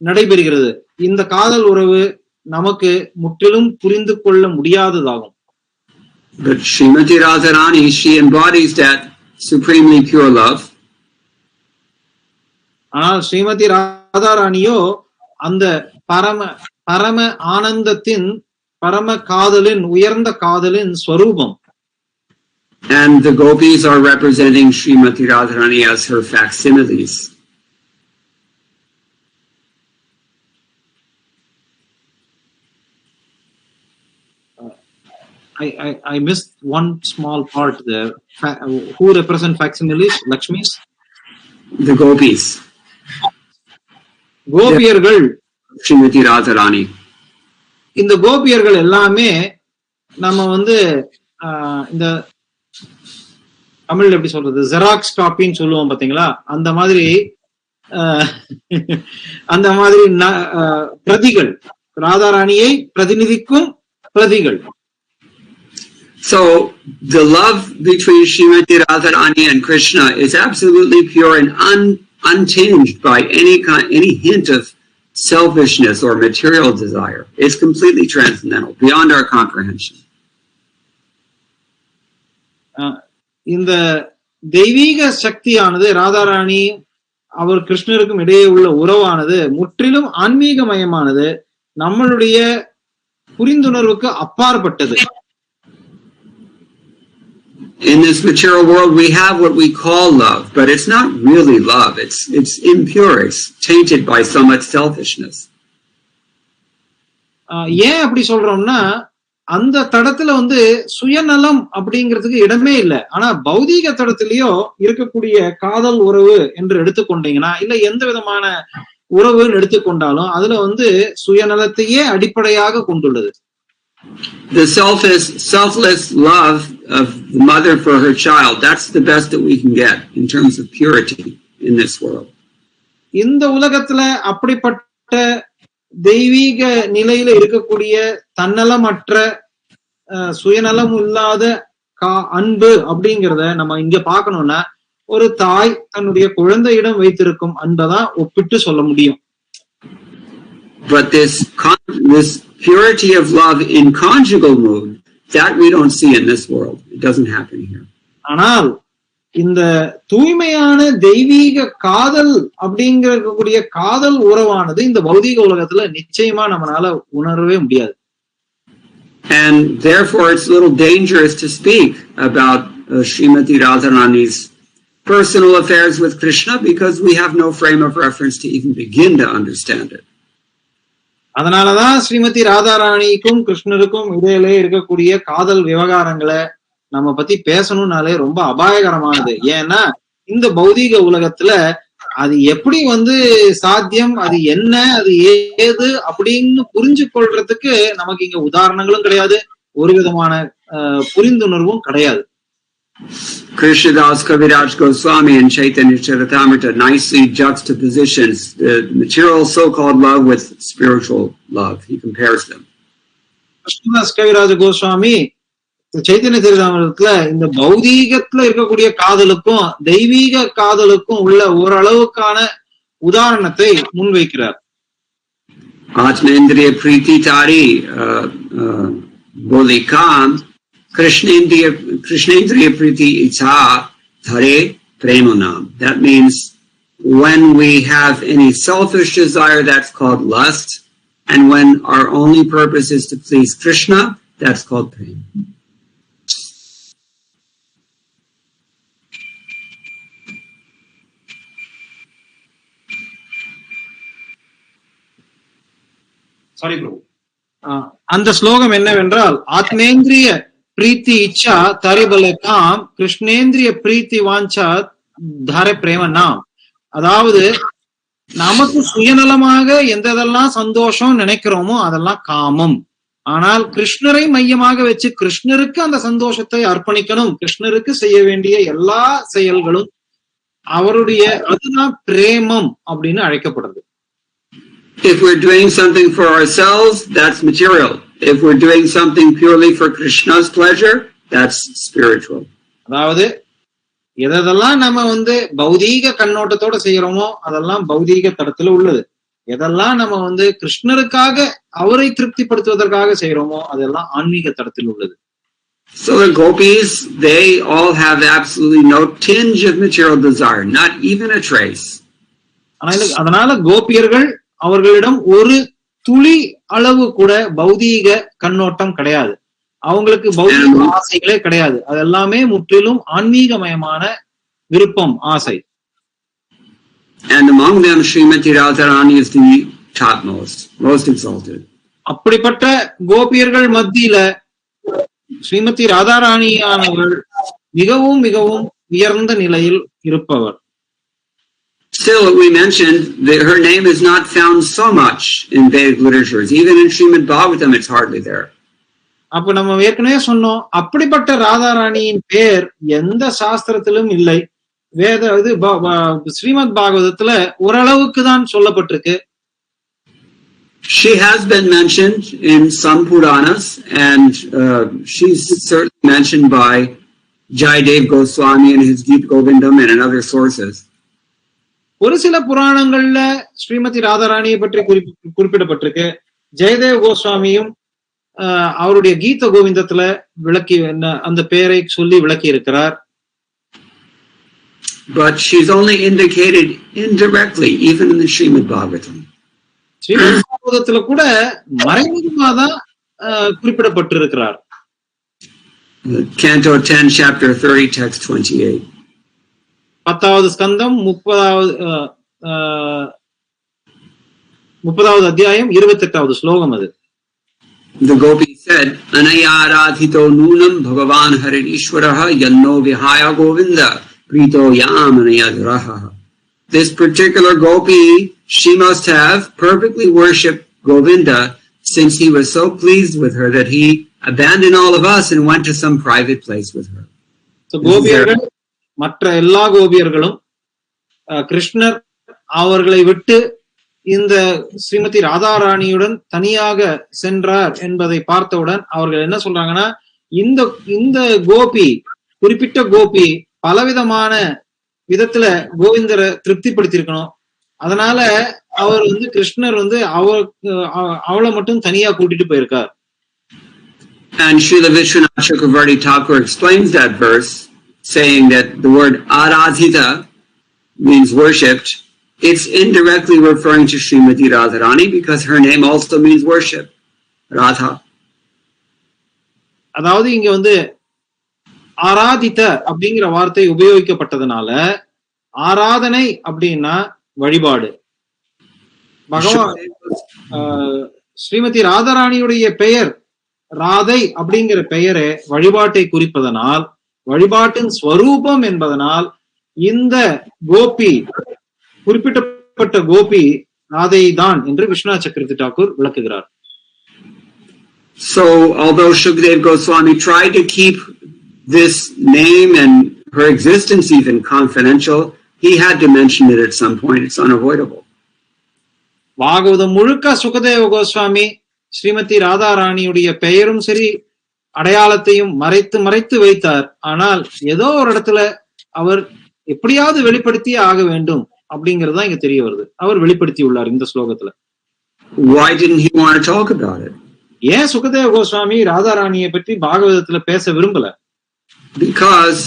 நடைபெறுகிறது. இந்த காதல் உறவு நமக்கு முற்றிலும் புரிந்து கொள்ள முடியாததாகும். But Srimati Radharani, she embodies that supremely pure love. ஆனால் ஸ்ரீமதி ராதாராணியோ அந்த பரம ஆனந்தத்தின், பரம காதலின், உயர்ந்த காதலின் ஸ்வரூபம். And the gopis are representing Srimati Radharani as her facsimiles. I missed one small part there. Who represent facsimiles? Lakshmis? The gopis. கோபியர்கள் Srimati Radharani. இந்த கோபியர்கள் எல்லாமே நம்ம வந்து இந்த தமிழ்ல எப்படி சொல்றது, ஜெராக்ஸ் காப்பின்னு சொல்லுவோம் பாத்தீங்களா, அந்த மாதிரி அந்த மாதிரி பிரதிகள், ராதாராணியை பிரதிநிதிக்கும் பிரதிகள். So the love between Srimati Radharani and Krishna is absolutely pure and untinged by any hint of selfishness or material desire. It's completely transcendental, beyond our comprehension. இந்த தெய்வீக சக்தியானது, ராதாராணி அவர் கிருஷ்ணருக்கும் இடையே உள்ள உறவானது முற்றிலும் ஆன்மீகமயமானது, நம்மளுடைய புரிந்துணர்வுக்கு அப்பாற்பட்டது. In this material world, we have what we call love, but it's not really love. It's impure. It's tainted by so much selfishness. ஏன் அப்படி சொல்றோம்னா, அந்த தடத்துல வந்து சுயநலம் அப்படிங்கிறதுக்கு இடமே இல்லை. ஆனா பௌதீக தடத்திலேயோ இருக்கக்கூடிய காதல் உறவு என்று எடுத்துக்கொண்டீங்கன்னா, இல்ல எந்த விதமான உறவுன்னு எடுத்துக்கொண்டாலும் அதுல வந்து சுயநலத்தையே அடிப்படையாக கொண்டுள்ளது. The selfless love of the mother for her child, that's the best that we can get in terms of purity in this world. இந்த உலகத்துல அப்படிப்பட்ட தெய்வீக நிலையில இருக்கக்கூடிய தன்னலமற்ற சுயநலம் இல்லாத அன்பு அப்படிங்கிறத நம்ம இங்க பார்க்கணும்னா, ஒரு தாய் தன்னுடைய குழந்தையிடம் வைத்திருக்கும் அன்பைதான் ஒப்பிட்டு சொல்ல முடியும். But this purity of love in conjugal mood, that we don't see in this world. It doesn't happen here. ஆனால் இந்த தூய்மையான தெய்வீக காதல் அப்படிங்கக்கூடிய காதல் உறவானது இந்த பௌதீக உலகத்துல நிச்சயமா நம்மளால உணரவே முடியாது. And therefore it's a little dangerous to speak about Srimati Radharani's personal affairs with Krishna, because we have no frame of reference to even begin to understand it. அதனாலதான் ஸ்ரீமதி ராதாராணிக்கும் கிருஷ்ணருக்கும் இடையிலே இருக்கக்கூடிய காதல் விவகாரங்களை நம்ம பத்தி பேசணும்னாலே ரொம்ப அபாயகரமானது. ஏன்னா இந்த பௌதீக உலகத்துல அது எப்படி வந்து சாத்தியம், அது என்ன, அது ஏது அப்படின்னு புரிஞ்சு கொள்றதுக்கு நமக்கு இங்க உதாரணங்களும் கிடையாது, ஒரு விதமான புரிந்துணர்வும் கிடையாது. Krishnadas Kaviraj Goswami and Chaitanya Charitamrita nicely juxtapositions the material so-called love with spiritual love. He compares them. Krishnadas Kaviraj Goswami Chaitanya சரிதாமிரத்துல இந்த பௌதீகத்துல இருக்கக்கூடிய காதலுக்கும் தெய்வீக காதலுக்கும் உள்ள ஓரளவுக்கான உதாரணத்தை முன்வைக்கிறார். Atmendriya Priti Tari Bolikam Krishnendriya Priti Icha Thare Premanam. That means when we have any selfish desire, that's called lust, and when our only purpose is to please Krishna, that's called prema. Sorry Prabhu. அந்த ஸ்லோகம் என்னவென்றால், ஆத்மேந்திரிய பிரீத்தி இச்சா தரிபலகாம் கிருஷ்ணேந்திரிய பிரீத்தி வாஞ்சா தர பிரேமனாம். அதாவது நமக்கு சுயநலமாக எந்தெல்லாம் சந்தோஷம் நினைக்கிறோமோ அதெல்லாம் காமம். ஆனால் கிருஷ்ணரை மையமாக வச்சு கிருஷ்ணருக்கு அந்த சந்தோஷத்தை அர்ப்பணிக்கணும், கிருஷ்ணருக்கு செய்ய வேண்டிய எல்லா செயல்களும் அவருடைய, அதுதான் பிரேமம் அப்படின்னு அழைக்கப்படுது. If we're doing something for ourselves, that's material. If we're doing something purely for Krishna's pleasure, that's spiritual. அதாவது எதெல்லாம் நம்ம வந்து பௌதீக கண்ணோட்டத்தோட செய்யறோமோ அதெல்லாம் பௌதீக தடத்துல உள்ளது. எதெல்லாம் நம்ம வந்து கிருஷ்ணருக்காக அவரை திருப்திப்படுத்துவதற்காக செய்யறோமோ அதெல்லாம் ஆன்மீக தடத்தில் உள்ளது. So the gopis, they all have absolutely no tinge of material desire, not even a trace. அதனால கோபியர்கள் அவர்களிடம் ஒரு துளி அளவு கூட பௌதீக கண்ணோட்டம் கிடையாது, அவங்களுக்கு பௌதீக ஆசைகளே கிடையாது. அது எல்லாமே முற்றிலும் ஆன்மீகமயமான விருப்பம், ஆசை. And among them, Srimati Radharani is the topmost, most exalted. அப்படிப்பட்ட கோபியர்கள் மத்தியில ஸ்ரீமதி ராதாராணியானவர்கள் மிகவும் மிகவும் உயர்ந்த நிலையில் இருப்பவர். Still, we mentioned that her name is not found so much in Vedic literatures. Even in Srimad Bhagavatam, it's hardly there. அப்ப நம்ம ஏற்கனவே சொன்னோம், அப்படிப்பட்ட ராதாராணியின் பேர் எந்த சாஸ்திரத்திலும் இல்லை. ஸ்ரீமத் பாகவதத்துல ஓரளவுக்கு தான் சொல்லப்பட்டிருக்கு. She has been mentioned in some Puranas, and she's certainly mentioned by Jayadev Goswami in his Gita Govindam and in other sources. ஒரு சில புராணங்கள்ல ஸ்ரீமதி ராதாராணியை பற்றி குறிப்பிடப்பட்டிருக்கு. ஜெயதேவ் கோஸ்வாமியும் அவருடைய கீத கோவிந்தத்துல விளக்கி அந்த பெயரை சொல்லி விளக்கி இருக்கிறார். But she's only indicated indirectly, even in the Srimad Bhagavatam. Srimad பாகவதத்துல கூட மறைமுகமாதான் குறிப்பிடப்பட்டிருக்கிறார். Canto 10, chapter 30, text 28. 10வது ஸ்கந்தம் 30வது அத்தியாயம் 28வது ஸ்லோகம் அது. The gopi said, Anayaradhito nunam bhagavan haririshwaraha yanno vihaya govinda prito yam anayadaraha. This particular gopi, she must have perfectly worshipped Govinda, since he was so pleased with her that he abandoned all of us and went to some private place with her. So கோபியர்கள் மற்ற எல்லா கோபியர்களும் கிருஷ்ணர் அவர்களை விட்டு இந்த ஸ்ரீமதி ராதாராணியுடன் தனியாக சென்றார் என்பதை பார்த்தவுடன் அவர்கள் என்ன சொல்றாங்கன்னா, இந்த கோபி, குறிப்பிட்ட கோபி பலவிதமான விதத்துல கோவிந்தரை திருப்திப்படுத்திருக்கணும். அதனால அவர் கிருஷ்ணர் அவளை மட்டும் தனியா கூட்டிட்டு போயிருக்கார். And Srila Vishwanath Chakravarti Thakur explains that verse, saying that the word aradhita means worshipped. It's indirectly referring to Srimati Radharani because her name also means worship, Radha. அதாவது இங்க ஆராதித்த அப்படிங்கிற வார்த்தை உபயோகிக்கப்பட்டதுனால ஆராதனை அப்படின்னா வழிபாடு. பகவான் ஸ்ரீமதி ராதாராணியுடைய பெயர் ராதை அப்படிங்கிற பெயரை வழிபாட்டை குறிப்பதனால், வழிபாட்டின் ஸ்வரூபம் என்பதனால் இந்த கோபி, குறிப்பிட்டப்பட்ட கோபி ராதை தான் என்று விஸ்வநாத் சக்கரவர்த்தி தாக்கூர் விளக்குகிறார். So, although Shukdev Goswami tried to keep this name and her existence even confidential, he had to mention it at some point. It's unavoidable. Bhagavatam முழுக்க சுகதேவ கோஸ்வாமி ஸ்ரீமதி ராதாராணியுடைய பெயரும் சரி அடையாளத்தையும் மறைத்து வைத்தார். ஆனால் ஏதோ ஒரு இடத்துல அவர் எப்படியாவது வெளிப்படுத்தியே ஆக வேண்டும் அப்படிங்கறதுதான் இங்க தெரிய வருது. அவர் வெளிப்படுத்தி உள்ளார் இந்த ஸ்லோகத்துல. Why didn't he want to talk about it? ஏன் சுகதேவ கோஸ்வாமி ராதாராணியை பற்றி பாகவதத்துல பேச விரும்பல? Because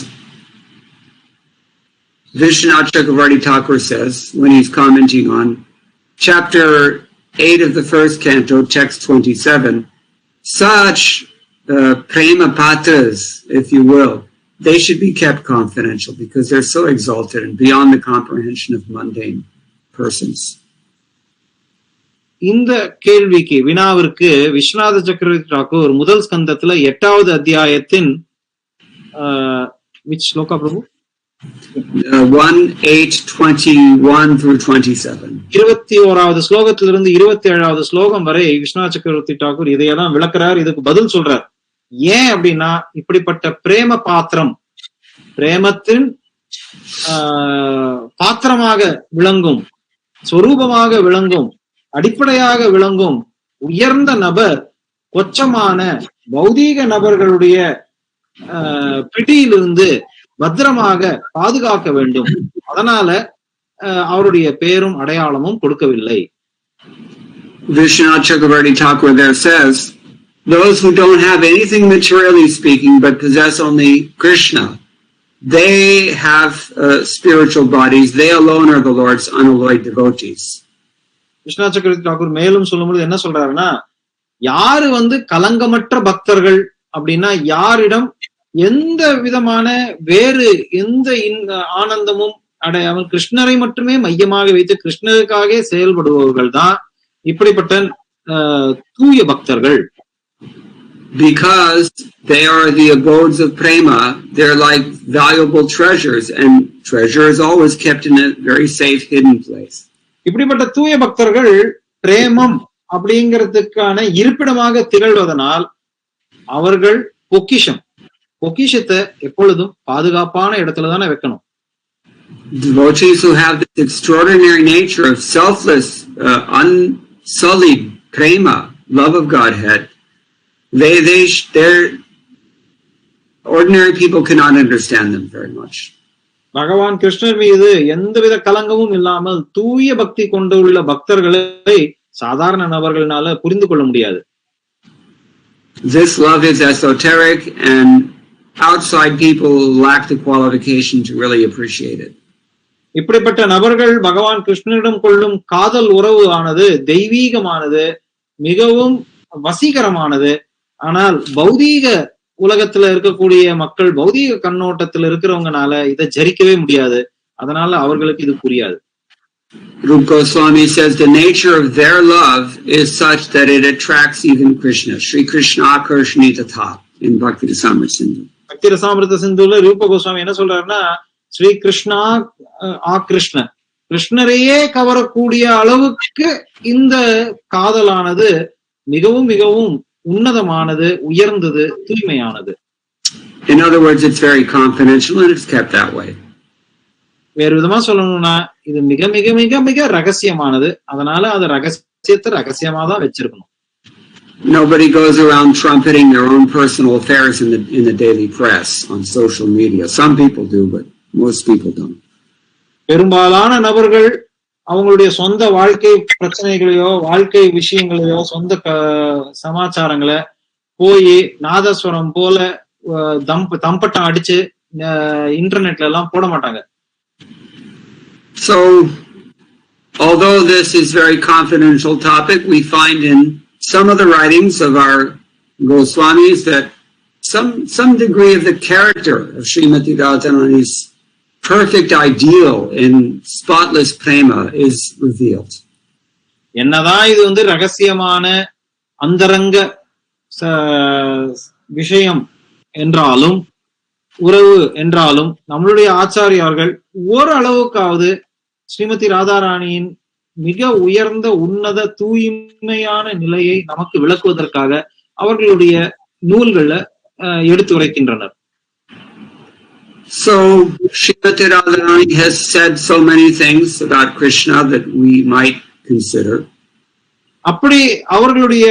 Vishwanath Chakravarti Thakur says, when he's commenting on chapter 8 of the first canto, text 27, such prema patras, if you will, they should be kept confidential because they're so exalted and beyond the comprehension of mundane persons. இந்த கேள்விக்கு வினாவிற்கு விஸ்வநாத சக்கரவர்த்தி தாக்கூர் முதல் ஸ்கந்தத்துல 8வது அத்தியாயத்தின் which ஸ்லோகா பிரபு 1:8:21 through 27. 21வது ஸ்லோகத்திலிருந்து 27வது ஸ்லோகம் வரை விஸ்வநாத சக்கரவர்த்தி தாக்கூர் இதையெல்லாம் விளக்குறார். இதுக்கு பதில் சொல்றார். ஏன் அப்படின்னா, இப்படிப்பட்ட பிரேம பாத்திரம், பிரேமத்தின் பாத்திரமாக விளங்கும், சொரூபமாக விளங்கும், அடிப்படையாக விளங்கும் உயர்ந்த நபர் கொச்சமான பௌதீக நபர்களுடைய பிடியிலிருந்து பத்திரமாக பாதுகாக்க வேண்டும். அதனால அவருடைய பேரும் அடையாளமும் கொடுக்கவில்லை. Vishwanath Chakravarti Thakur there says, those who don't have anything materially speaking but possess only Krishna, they have spiritual bodies. They alone are the Lord's unalloyed devotees. Viswanath சக்கரவர்த்தி தாக்கூர் மேலும் சொல்லும்போது என்ன சொல்றாருன்னா, யாரு கலங்கமற்ற பக்தர்கள் அப்படின்னா, யாரிடம் எந்த விதமான வேறு எந்த ஆனந்தமும் அடையாமல் கிருஷ்ணரை மட்டுமே மையமாக வைத்து கிருஷ்ணருக்காக செயல்படுபவர்கள் தான் இப்படிப்பட்ட தூய பக்தர்கள். because they are the abodes of prema, they're like valuable treasures, and treasure is always kept in a very safe, hidden place. இப்படிப்பட்ட தூய பக்தர்கள் பிரேமம் அப்படிங்கிறதுக்கான இருப்பிடமாக திகழ்வதனால் அவர்கள் பொக்கிஷத்தை எப்பொழுதும் பாதுகாப்பான இடத்துல தானே வைக்கணும். Devotees who have this extraordinary nature of selfless, unsullied prema, love of Godhead, they're ordinary people cannot understand them very much. பகவான் கிருஷ்ணர் மீது எந்தவித கலங்கமும் இல்லாமல் தூய பக்தி கொண்டுள்ள பக்தர்களை சாதாரண நபர்களால புரிந்து கொள்ள முடியாது. This love is esoteric and outside people lack the qualification to really appreciate it. இப்படிப்பட்ட நபர்கள் பகவான் கிருஷ்ணரிடம் கொள்ளும் காதல் உறவு ஆனது தெய்வீகமானது, மிகவும் வசீகரமானது. ஆனால் பௌதீக உலகத்துல இருக்கக்கூடிய மக்கள், பௌதீக கண்ணோட்டத்தில் இருக்கிறவங்கனால இதை ஜரிக்கவே முடியாது. அதனால அவர்களுக்கு இது புரியாது. Rupa Goswami says the nature of their love is such that it attracts even Krishna. Sri Krishna Akarshani Tatha in Bhakti Rasamrita Sindhu. Bhakti Rasamrita Sindhuல ரூப கோஸ்வாமி என்ன சொல்றாருன்னா, ஸ்ரீ கிருஷ்ணா கிருஷ்ண கிருஷ்ணரையே கவரக்கூடிய அளவுக்கு இந்த காதலானது மிகவும் மிகவும் உன்னதமானது, உயர்ந்தது, தூய்மையானது. In other words, it's very confidential and it's kept that way. வேறு விதமா சொல்லணும்னா இது மிக மிக மிக மிக ரகசியமானது. அதனால அது ரகசியத்தை ரகசியமா தான் வச்சிருக்கணும். Nobody goes around trumpeting their own personal affairs in the daily press on social media. Some people do, but most people don't. பெரும்பாலான நபர்கள் அவங்களுடைய சொந்த வாழ்க்கை பிரச்சனைகளையோ வாழ்க்கை விஷயங்களையோ சொந்த சமாச்சாரங்களை போய் நாதஸ்வரம் போல தம்பட்டம் அடிச்சு இன்டர்நெட்ல எல்லாம் போட மாட்டாங்க. So, although this is very confidential topic, we find in some of the writings of our Goswamis that some degree of the character of Srimati Radharani's perfect ideal in spotless prema is revealed. என்னதான் இது ரகசியமான அந்தரங்க விஷயம் என்றாலும், உறவு என்றாலும், நம்மளுடைய ஆச்சாரியார்கள் ஓரளவுக்காவது ஸ்ரீமதி ராதாராணியின் மிக உயர்ந்த உன்னத தூய்மையான நிலையை நமக்கு விளக்குவதற்காக அவர்களுடைய நூல்கள்ல எடுத்துரைக்கின்றனர். So, Srimati Radharani has said so many things about Krishna that we might consider. அப்படி அவர்களுடைய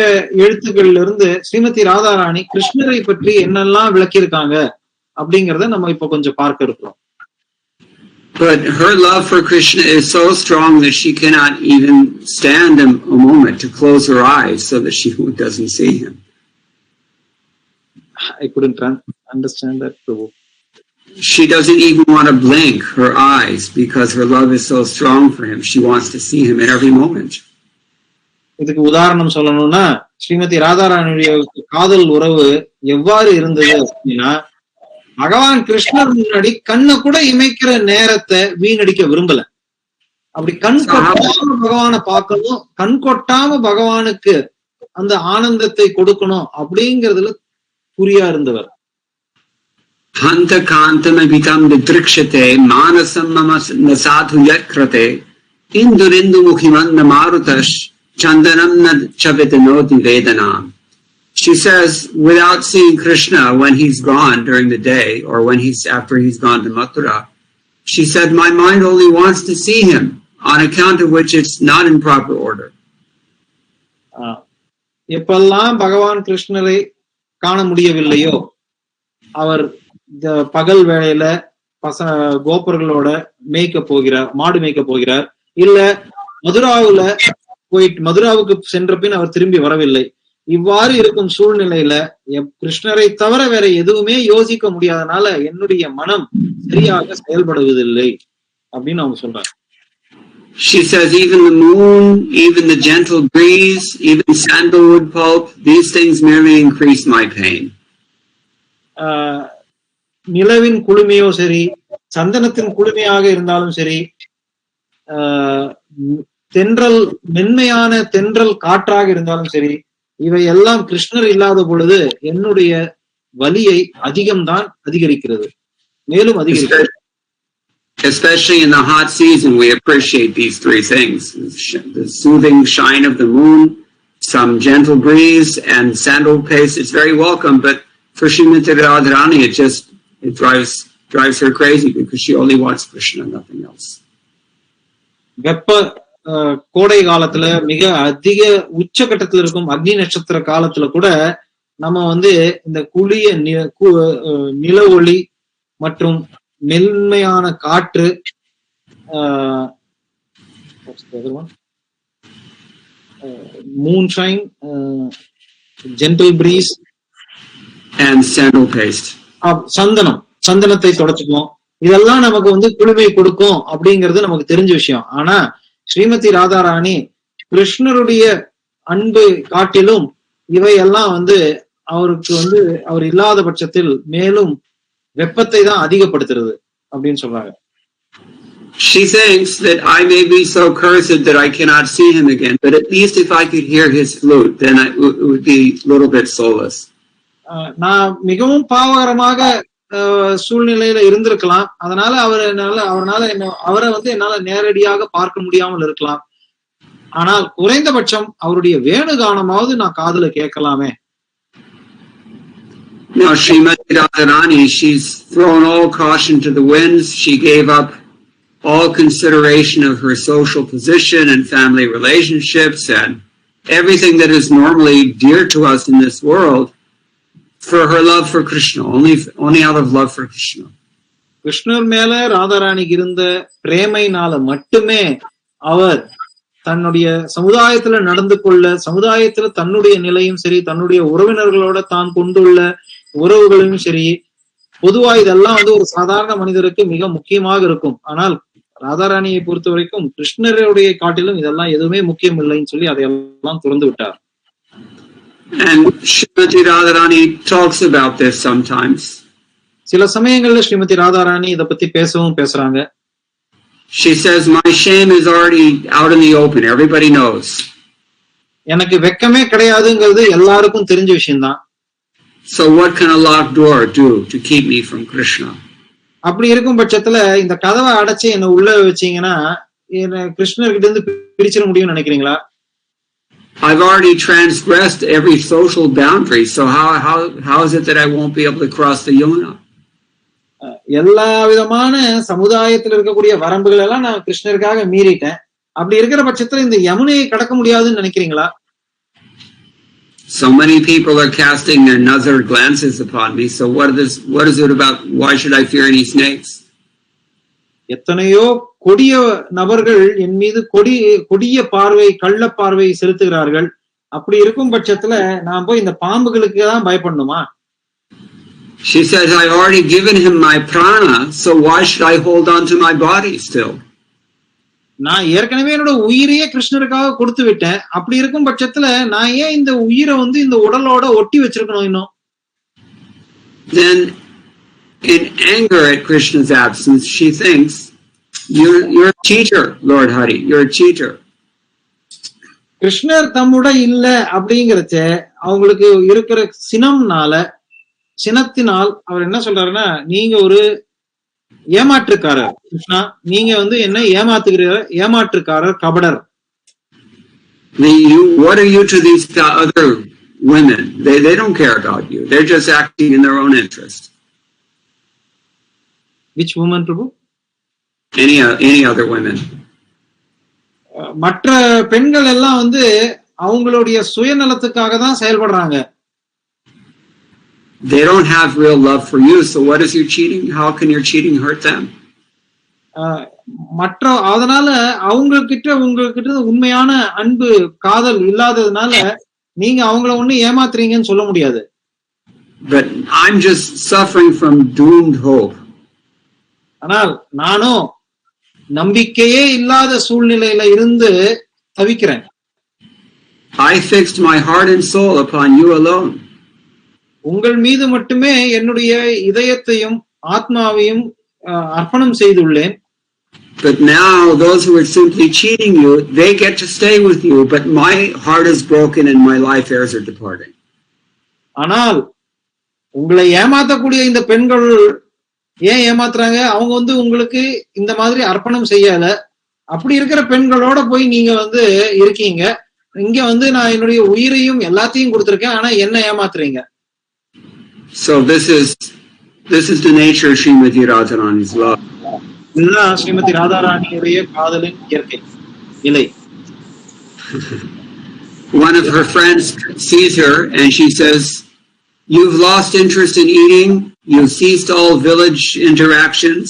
எழுத்துக்களில் இருந்து ஸ்ரீமதி ராதாராணி கிருஷ்ணரை பற்றி என்னெல்லாம் விளக்கியிருக்காங்க அப்படிங்கறத நம்ம இப்ப கொஞ்சம் பார்க்க இருக்கிறோம். But her love for Krishna is so strong that she cannot even stand a moment to close her eyes so that she doesn't see him. I couldn't understand that, prabhu. She doesn't even want to blink her eyes because her love is so strong for him. She wants to see him at every moment. இதுக்கு உதாரணம் சொல்லணும்னா, ஸ்ரீமதி ராதாராணியுடைய காதல் உறவு எவ்வாறு இருந்தது அப்படின்னா, பகவான் கிருஷ்ணர் முன்னாடி கண்ணை கூட இமைக்கிற நேரத்தை வீணடிக்க விரும்பல. அப்படி கண் கொட்டாம பகவானை பார்க்கணும், கண் கொட்டாம பகவானுக்கு அந்த ஆனந்தத்தை கொடுக்கணும் அப்படிங்கிறதுல குறியா இருந்தவர். Hanta kantamabhitam vidrikshate manasam mama nasathu yakrate indurindu mukhimanna marutash chandanam na chavitanoti vedanam. She says, without seeing Krishna when he's gone during the day or when after he's gone to Mathura, she said, my mind only wants to see him, on account of which it's not in proper order. எப்பெல்லாம் பகவான் கிருஷ்ணரை காண முடியவில்லையோ, அவர் பகல் வேளையில கோபர்களோட மேய்க்க போகிறார், மாடு மேய்க்க போகிறார், இல்ல மதுராவுக்கு சென்ற பின் அவர் திரும்பி வரவில்லை. இவ்வாறு இருக்கும் சூழ்நிலையில கிருஷ்ணரை தவிர வேற எதுவுமே யோசிக்க முடியாதனால என்னுடைய மனம் சரியாக செயல்படுவதில்லை அப்படின்னு அவங்க சொல்றாங்க. She says even the moon, even the gentle breeze, even sandalwood pulp, these things merely increase my pain. நிலவின் குளுமையோ சரி, சந்தனத்தின் குளுமையாக இருந்தாலும் சரி, தென்றல் மென்மையான தென்றல் காற்றாக இருந்தாலும் சரி, இவை எல்லாம் கிருஷ்ணர் இல்லாத பொழுது என்னுடைய வலியை அதிகம்தான் அதிகரிக்கிறது, மேலும் அதிகரிக்கிறது. Especially in the hot season, we appreciate these three things: the soothing shine of the moon, some gentle breeze, and sandal paste. It's very welcome, but for Srimati Radharani, it drives her crazy because she only wants Krishna, nothing else. வெப்ப கோடை காலத்துல மிக அதிக உச்சகட்டத்துல இருக்கும் அக்னி நட்சத்திர காலத்துல கூட நம்ம இந்த குளிய நில ஒளி மற்றும் மென்மையான காற்று, moonshine, gentle breeze and sandal paste. சந்தனத்தை தொடச்சுக்குவோம். இதெல்லாம் நமக்கு குளுமை கொடுக்கும் அப்படிங்கிறது நமக்கு தெரிஞ்ச விஷயம். ஆனா ஸ்ரீமதி ராதாராணி கிருஷ்ணருடைய அன்பு காட்டிலும் இவையெல்லாம் அவருக்கு அவர் இல்லாத பட்சத்தில் மேலும் வெப்பத்தை தான் அதிகப்படுத்துறது அப்படின்னு சொல்றாங்க. She thinks that I may be so cursed that I cannot see him again, but at least if I could hear his flute, then it would be a little bit soulless. நான் மிகவும் பாவகரமாக சூழ்நிலையில இருந்திருக்கலாம், அதனால அவரை என்னால நேரடியாக பார்க்க முடியாமல் இருக்கலாம். ஆனால் குறைந்தபட்சம் அவருடைய வேணுகானமாவது நான் காதுல கேட்கலாமே. Now, Srimati Radharani, she's thrown all caution to the winds. She gave up all consideration of her social position and family relationships and everything that is normally dear to us in this world for her love for Krishna, only out of love for Krishna. கிருஷ்ணர் மேல ராதாராணிக்கு இருந்த பிரேமையினால மட்டுமே அவர் தன்னுடைய சமுதாயத்துல நடந்து கொள்ள, சமுதாயத்துல தன்னுடைய நிலையும் சரி, தன்னுடைய உறவினர்களோட தான் கொண்டுள்ள உறவுகளும் சரி, பொதுவா இதெல்லாம் ஒரு சாதாரண மனிதருக்கு மிக முக்கியமாக இருக்கும். ஆனால் ராதாராணியை பொறுத்த வரைக்கும் கிருஷ்ணருடைய காட்டிலும் இதெல்லாம் எதுவுமே முக்கியம் இல்லைன்னு சொல்லி அதையெல்லாம் துறந்து விட்டார். And Srimati Radharani talks about this sometimes. சில சமயங்கள்ல ஸ்ரீமதி ராதாராணி இத பத்தி பேசுறாங்க. She says, my shame is already out in the open, everybody knows. எனக்கு வெக்கமே கிடையாதுங்கிறது எல்லாருக்கும் தெரிஞ்ச விஷயம்தான். So what can a locked door do to keep me from Krishna? அப்படி இருக்கும் பட்சத்துல இந்த கதவை அடைச்சு என்ன உள்ள வச்சீங்கன்னா என்ன கிருஷ்ணர்கிட்ட இருந்து பிரிச்சிட முடியும்னு நினைக்கிறீங்களா? I've already transgressed every social boundary, so how is it that I won't be able to cross the Yamuna? எல்லா விதமான சமுதாயத்துல இருக்கக்கூடிய வரம்புகள் எல்லாம் நான் கிருஷ்ணருக்காக மீறிட்டேன். அப்படி இருக்கிற பட்சத்துல இந்த யமுனையை கடக்க முடியாதுன்னு நினைக்கிறீங்களா? So many people are casting their nazar glances upon me. So what is it about? Why should I fear any snakes? எத்தனையோ கொடிய நபர்கள் என் மீது கொடிய பார்வை, கள்ள பார்வை செலுத்துகிறார்கள். அப்படி இருக்கும் பட்சத்துல நான் போய் இந்த பாம்புகளுக்கு தான் பயப்படணுமா? She says, I already given him my prana, so why should I hold on to my body still? நான் ஏற்கனவே என்னோட உயிரையே கிருஷ்ணருக்காக கொடுத்து விட்டேன். அப்படி இருக்கும் பட்சத்துல நான் ஏன் இந்த உயிரை இந்த உடலோட ஒட்டி வச்சிருக்கணும் இன்னும்? Then in anger at Krishna's absence, she thinks, you're a cheater, Lord Hari, you're a cheater. கிருஷ்ணர் தம்முட இல்ல அப்படிங்கறச்ச அவங்களுக்கு இருக்கிற சினத்தினால் அவர் என்ன சொல்றாருன்னா, நீங்க ஒரு ஏமாற்றுக்காரர் கிருஷ்ணா, நீங்க என்ன ஏமாற்றுக்காரர், கபடர். What are you to these other women? They don't care about you. They're just acting in their own interest. Which woman, Prabhu? Any other women. மற்ற பெண்கள் எல்லாம் அவங்களுடைய சுயநலத்துக்காக தான் செயல்படுறாங்க. They don't have real love for you, so what is your cheating? How can your cheating hurt them? அதனால உங்ககிட்ட உண்மையான அன்பு, காதல் இல்லாததுனால நீங்க அவங்கள ஏமாத்துறீங்கன்னு சொல்ல முடியாது. But I'm just suffering from doomed hope. ஆனால் நானும் நம்பிக்கையே இல்லாத சூழ்நிலையில இருந்து தவிக்கிறேன். I fixed my heart and soul upon you alone. உங்கள் மீது மட்டுமே என்னுடைய இதயத்தையும் ஆத்மாவையும் அர்ப்பணம் செய்துள்ளேன். But now those who are simply cheating you, they get to stay with you, but my heart is broken and my life heirs are departing. ஆனால் உங்களை ஏமாத்தக்கூடிய இந்த பெண்கள் ஏன் ஏமாத்துறாங்க? அவங்க உங்களுக்கு இந்த மாதிரி அர்ப்பணம் செய்யல. அப்படி இருக்கிற பெண்களோட போய் நீங்க இருக்கீங்க. இங்க நான் என்னுடைய உயிரையும் எல்லாத்தையும் கொடுத்திருக்கேன், ஆனா என்ன ஏமாத்துறீங்க. So this is the nature of Srimati Radharani's love. இதுதான் ஸ்ரீமதி ராதாராணியுடைய காதலின் இயற்கை நிலை. One of her friends sees her and she says, "You've lost interest in eating. You've ceased all village interactions."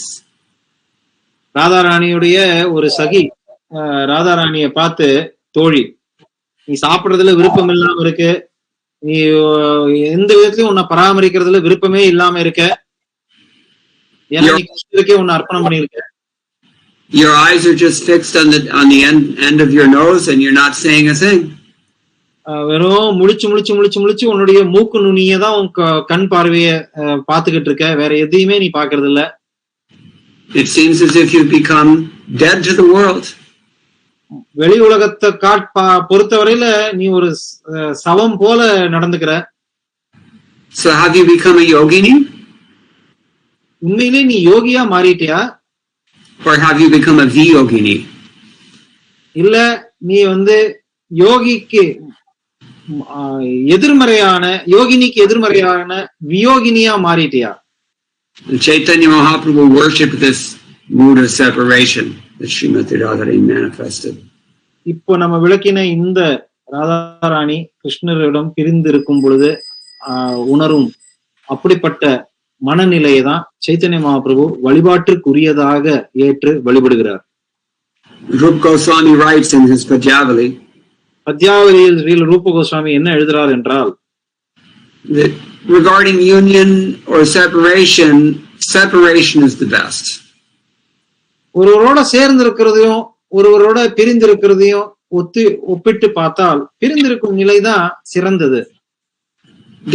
ராதாராணியுடைய ஒரு சகி ராதாராணிய பார்த்து, தோழி, நீ சாப்பிடுறதுல விருப்பம் இல்லாம இருக்கு, நீ எந்த விதத்திலயும் உன்னை பராமரிக்கிறதுல விருப்பமே இல்லாம இருக்க, ஏன்னா நீ கிருஷ்ணருக்கே உன்னை அர்ப்பணம் பண்ணிருக்க. Your eyes are just fixed on the end of your nose and you're not saying a thing. வெறும் முழிச்சு உன்னுடைய மூக்கு நுனியை தான் உன் கண் பார்வைய பாத்துக்கிட்டு இருக்க, வேற எதையுமே நீ பாக்குறது இல்ல. It seems as if you've become dead to the world. வெளி உலகத்தை பொறுத்தவரையில நீ ஒரு சவம் போல நடந்துக்கிற. So have you become a yogini? உண்மையிலே நீ யோகியா மாறிட்டியா? Or have you become a viyogini? இல்ல நீ யோகிக்கு எதிர்மறையான, யோகினிக்கு எதிர்மறையான வியோகினியா மாறிட்டியா? Chaitanya Mahaprabhu worshipped this mood of separation that Srimati Radharani manifested. இப்போ நம்ம விளக்கின இந்த ராதாராணி கிருஷ்ணரிடம் பிரிந்து இருக்கும் பொழுது உணரும் அப்படிப்பட்ட மனநிலையை தான் சைத்தன்ய மகாபிரபு வழிபாட்டுக்குரியதாக ஏற்று வழிபடுகிறார். Rupa Goswami writes in his Padjavali, பத்யாவலியில் Srila ரூப கோஸ்வாமி என்ன எழுதுறார் என்றால், that regarding union or separation, separation is the best. ஒருவரோட சேர்ந்து இருக்கிறதையும் ஒருவரோட பிரிந்து இருக்கிறதையும் ஒப்பிட்டு பார்த்தால் பிரிந்திருக்கும் நிலைதான் சிறந்தது.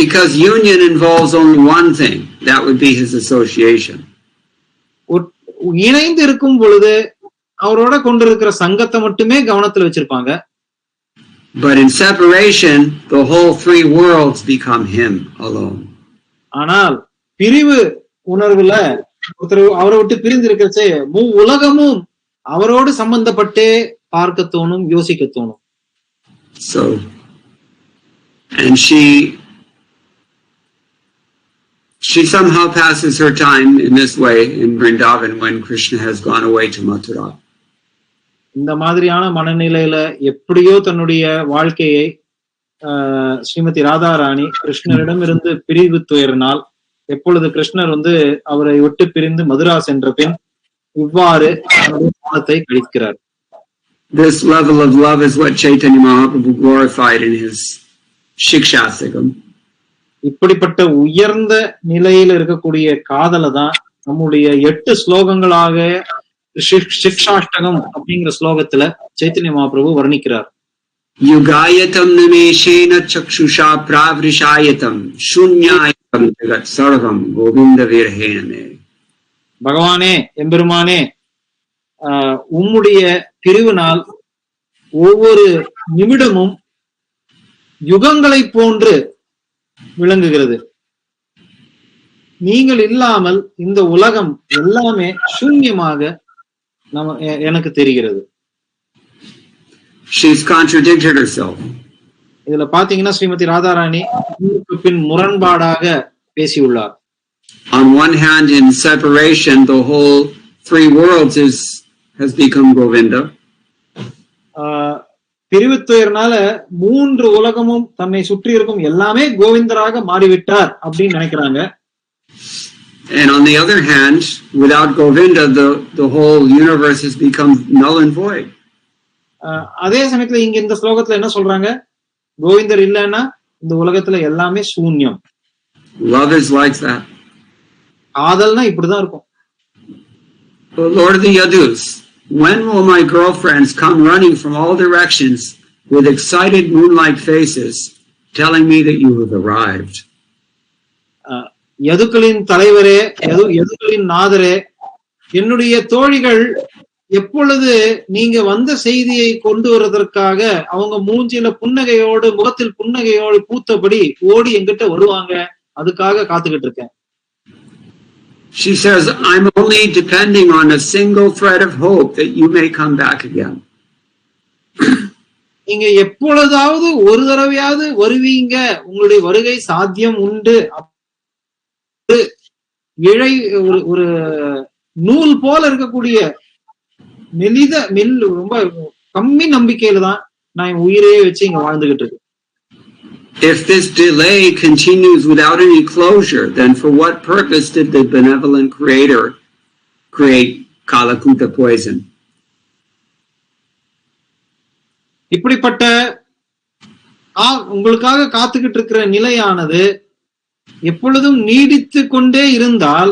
Because union involves only one thing, that would be his association. இணைந்து இருக்கும் பொழுது அவரோட கொண்டிருக்கிற சங்கத்தை மட்டுமே கவனத்துல வச்சிருப்பாங்க. But in separation, the whole three worlds become him alone. ஆனால் பிரிவு உணர்வுல ஒருத்தர் அவரை விட்டு பிரிந்து இருக்கிறச்சே உலகமும் அவரோடு சம்பந்தப்பட்டே பார்க்க தோணும், யோசிக்க தோணும். So, and she somehow passes her time in this way in Vrindavan when Krishna has gone away to Mathura. இந்த மாதிரியான மனநிலையில எப்படியோ தன்னுடைய வாழ்க்கையை ஸ்ரீமதி ராதாராணி கிருஷ்ணரிடம் இருந்து பிரிவு துயரினால், எப்பொழுது கிருஷ்ணர் அவரை விட்டு பிரிந்து மதுரா சென்ற பின் இவ்வாறு காலத்தை கழிக்கிறார். This level of love is what Chaitanya Mahaprabhu glorified in his Shikshastakam. இப்படிப்பட்ட உயர்ந்த நிலையில இருக்கக்கூடிய காதலை தான் நம்முடைய 8 ஸ்லோகங்களாக சிக்ஷாஷ்டகம் அப்படிங்கிற ஸ்லோகத்துல சைத்தன்ய மகாபிரபு வர்ணிக்கிறார். யுகாயதம் நிமேஷேன சக்ஷுஷா பிராவ்ரிஷாயதம் சூன்யாயதம் ஜகத் சர்வம் கோவிந்த விரஹேனமே. பகவானே, எம்பெருமானே, உம்முடைய பிரிவினால் ஒவ்வொரு நிமிடமும் யுகங்களை போன்று விளங்குகிறது. நீங்கள் இல்லாமல் இந்த உலகம் எல்லாமே சூன்யமாக எனக்கு தெரிகிறது. She's contradicted herself. இதுல பாத்தீங்கன்னா ஸ்ரீமதி ராதாராணி பின் முரண்பாடாக பேசியுள்ளார். On one hand, in separation, the whole three worlds has become Govinda. பிரிவுத்துயர்னால 3 உலகமும் தன்னை சுற்றி இருக்கும் எல்லாமே கோவிந்தராக மாறிவிட்டார் அப்படின்னு நினைக்கிறாங்க. And on the other hand, without Govinda, the whole universe has become null and void. அதே சமயத்துல இங்க இந்த ஸ்லோகத்துல என்ன சொல்றாங்க? கோவிந்தர் இல்லைன்னா இந்த உலகத்துல எல்லாமே சூன்யம். Love is like that. காதல்னா இப்படிதான் இருக்கும். Lord of the Yadus, when will my girlfriends come running from all directions with excited moonlight faces, telling me that you have arrived? யதுக்களின் தலைவரே, யதுக்களின் நாதரே, என்னுடைய தோழிகள் எப்பொழுது நீங்க வந்த செய்தியை கொண்டு வருவதற்காக அவங்க மூஞ்சில புன்னகையோடு, முகத்தில் புன்னகையோடு பூத்தபடி ஓடி எங்கிட்ட வருவாங்க, அதுக்காக காத்துக்கிட்டு இருக்கேன். She says, I'm only depending on a single thread of hope that you may come back again. நீங்க எப்பொழுதாவது ஒரு தடவையாவது வருவீங்க, உங்களுடைய வருகை சாத்தியம் உண்டு, இழை ஒரு நூல் போல இருக்கக்கூடிய ரொம்ப கம்மி நம்பிக்கையில தான் நான் என் உயிரையே வச்சு இங்க வாழ்ந்துகிட்டு இருக்கேன். If this delay continues without any closure, then for what purpose did the benevolent creator create Kalakuta poison? இப்படிப்பட்ட உங்களுக்காக காத்துக்கிட்டு இருக்கிற நிலையானது எப்பொழுதும் நீடித்து கொண்டே இருந்தால்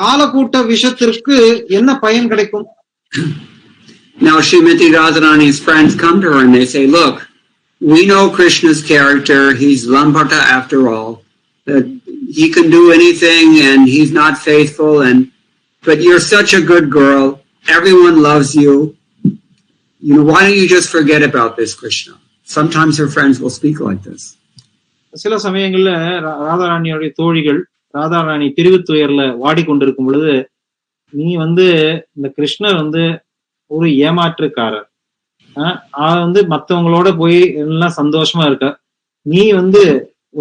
காலக்கூட்ட விஷத்திற்கு என்ன பயன் கிடைக்கும்? Now Srimati Radharani's friends come to her and they say, look, we know Krishna's character, he's Lambata after all, that he can do anything and he's not faithful, but you're such a good girl, everyone loves you, why don't you just forget about this Krishna? Sometimes her friends will speak like this. சில சமயங்கள்ல ராதாராணியோடைய தோழிகள் ராதாராணி பிரிவு துயர்ல வாடிக்கொண்டிருக்கும் பொழுது, நீ இந்த கிருஷ்ணர் ஒரு ஏமாற்றுக்காரர், மத்தவங்களோட போய் எல்லாம் சந்தோஷமா இருக்க, நீ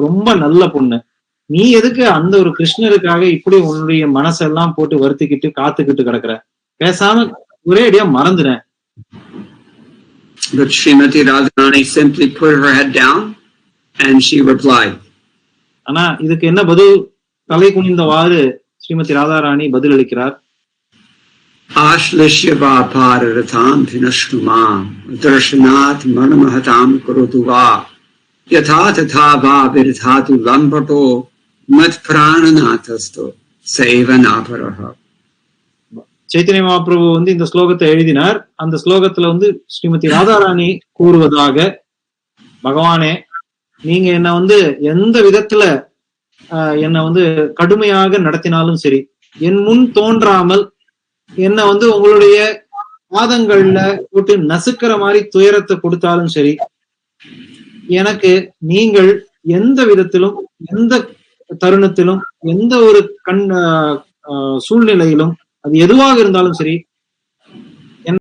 ரொம்ப நல்ல பொண்ணு, நீ எதுக்கு அந்த ஒரு கிருஷ்ணருக்காக இப்படி உன்னுடைய மனசெல்லாம் போட்டு வருத்திக்கிட்டு காத்துக்கிட்டு கிடக்குற, பேசாம ஒரே அடியா மறந்துறேன். But Srimati Radharani simply put her head down and she replied. ஆனா இதுக்கு என்ன பதில்? தலை குனிந்தவாறு ஸ்ரீமதி ராதாராணி பதில் அளிக்கிறார். Ashlishyava pararatham vinashtumam darshanat manamahatam kurutuva yatha tatha va viridhatu lambato mat prananatasto sevanaparaha. Chaitanya Mahaprabhu இந்த ஸ்லோகத்தை எழுதினார். அந்த ஸ்லோகத்துல ஸ்ரீமதி ராதாராணி கூறுவதாக, பகவானே, நீங்க என்ன எந்த விதத்துல என்ன கடுமையாக நடத்தினாலும் சரி, என் முன் தோன்றாமல் என்ன உங்களுடைய பாதங்கள்ல போட்டு நசுக்கிற மாதிரி துயரத்தை கொடுத்தாலும் சரி, எனக்கு நீங்கள் எந்த விதத்திலும், எந்த தருணத்திலும், எந்த ஒரு சூழ்நிலையிலும், அது எதுவாக இருந்தாலும் சரி,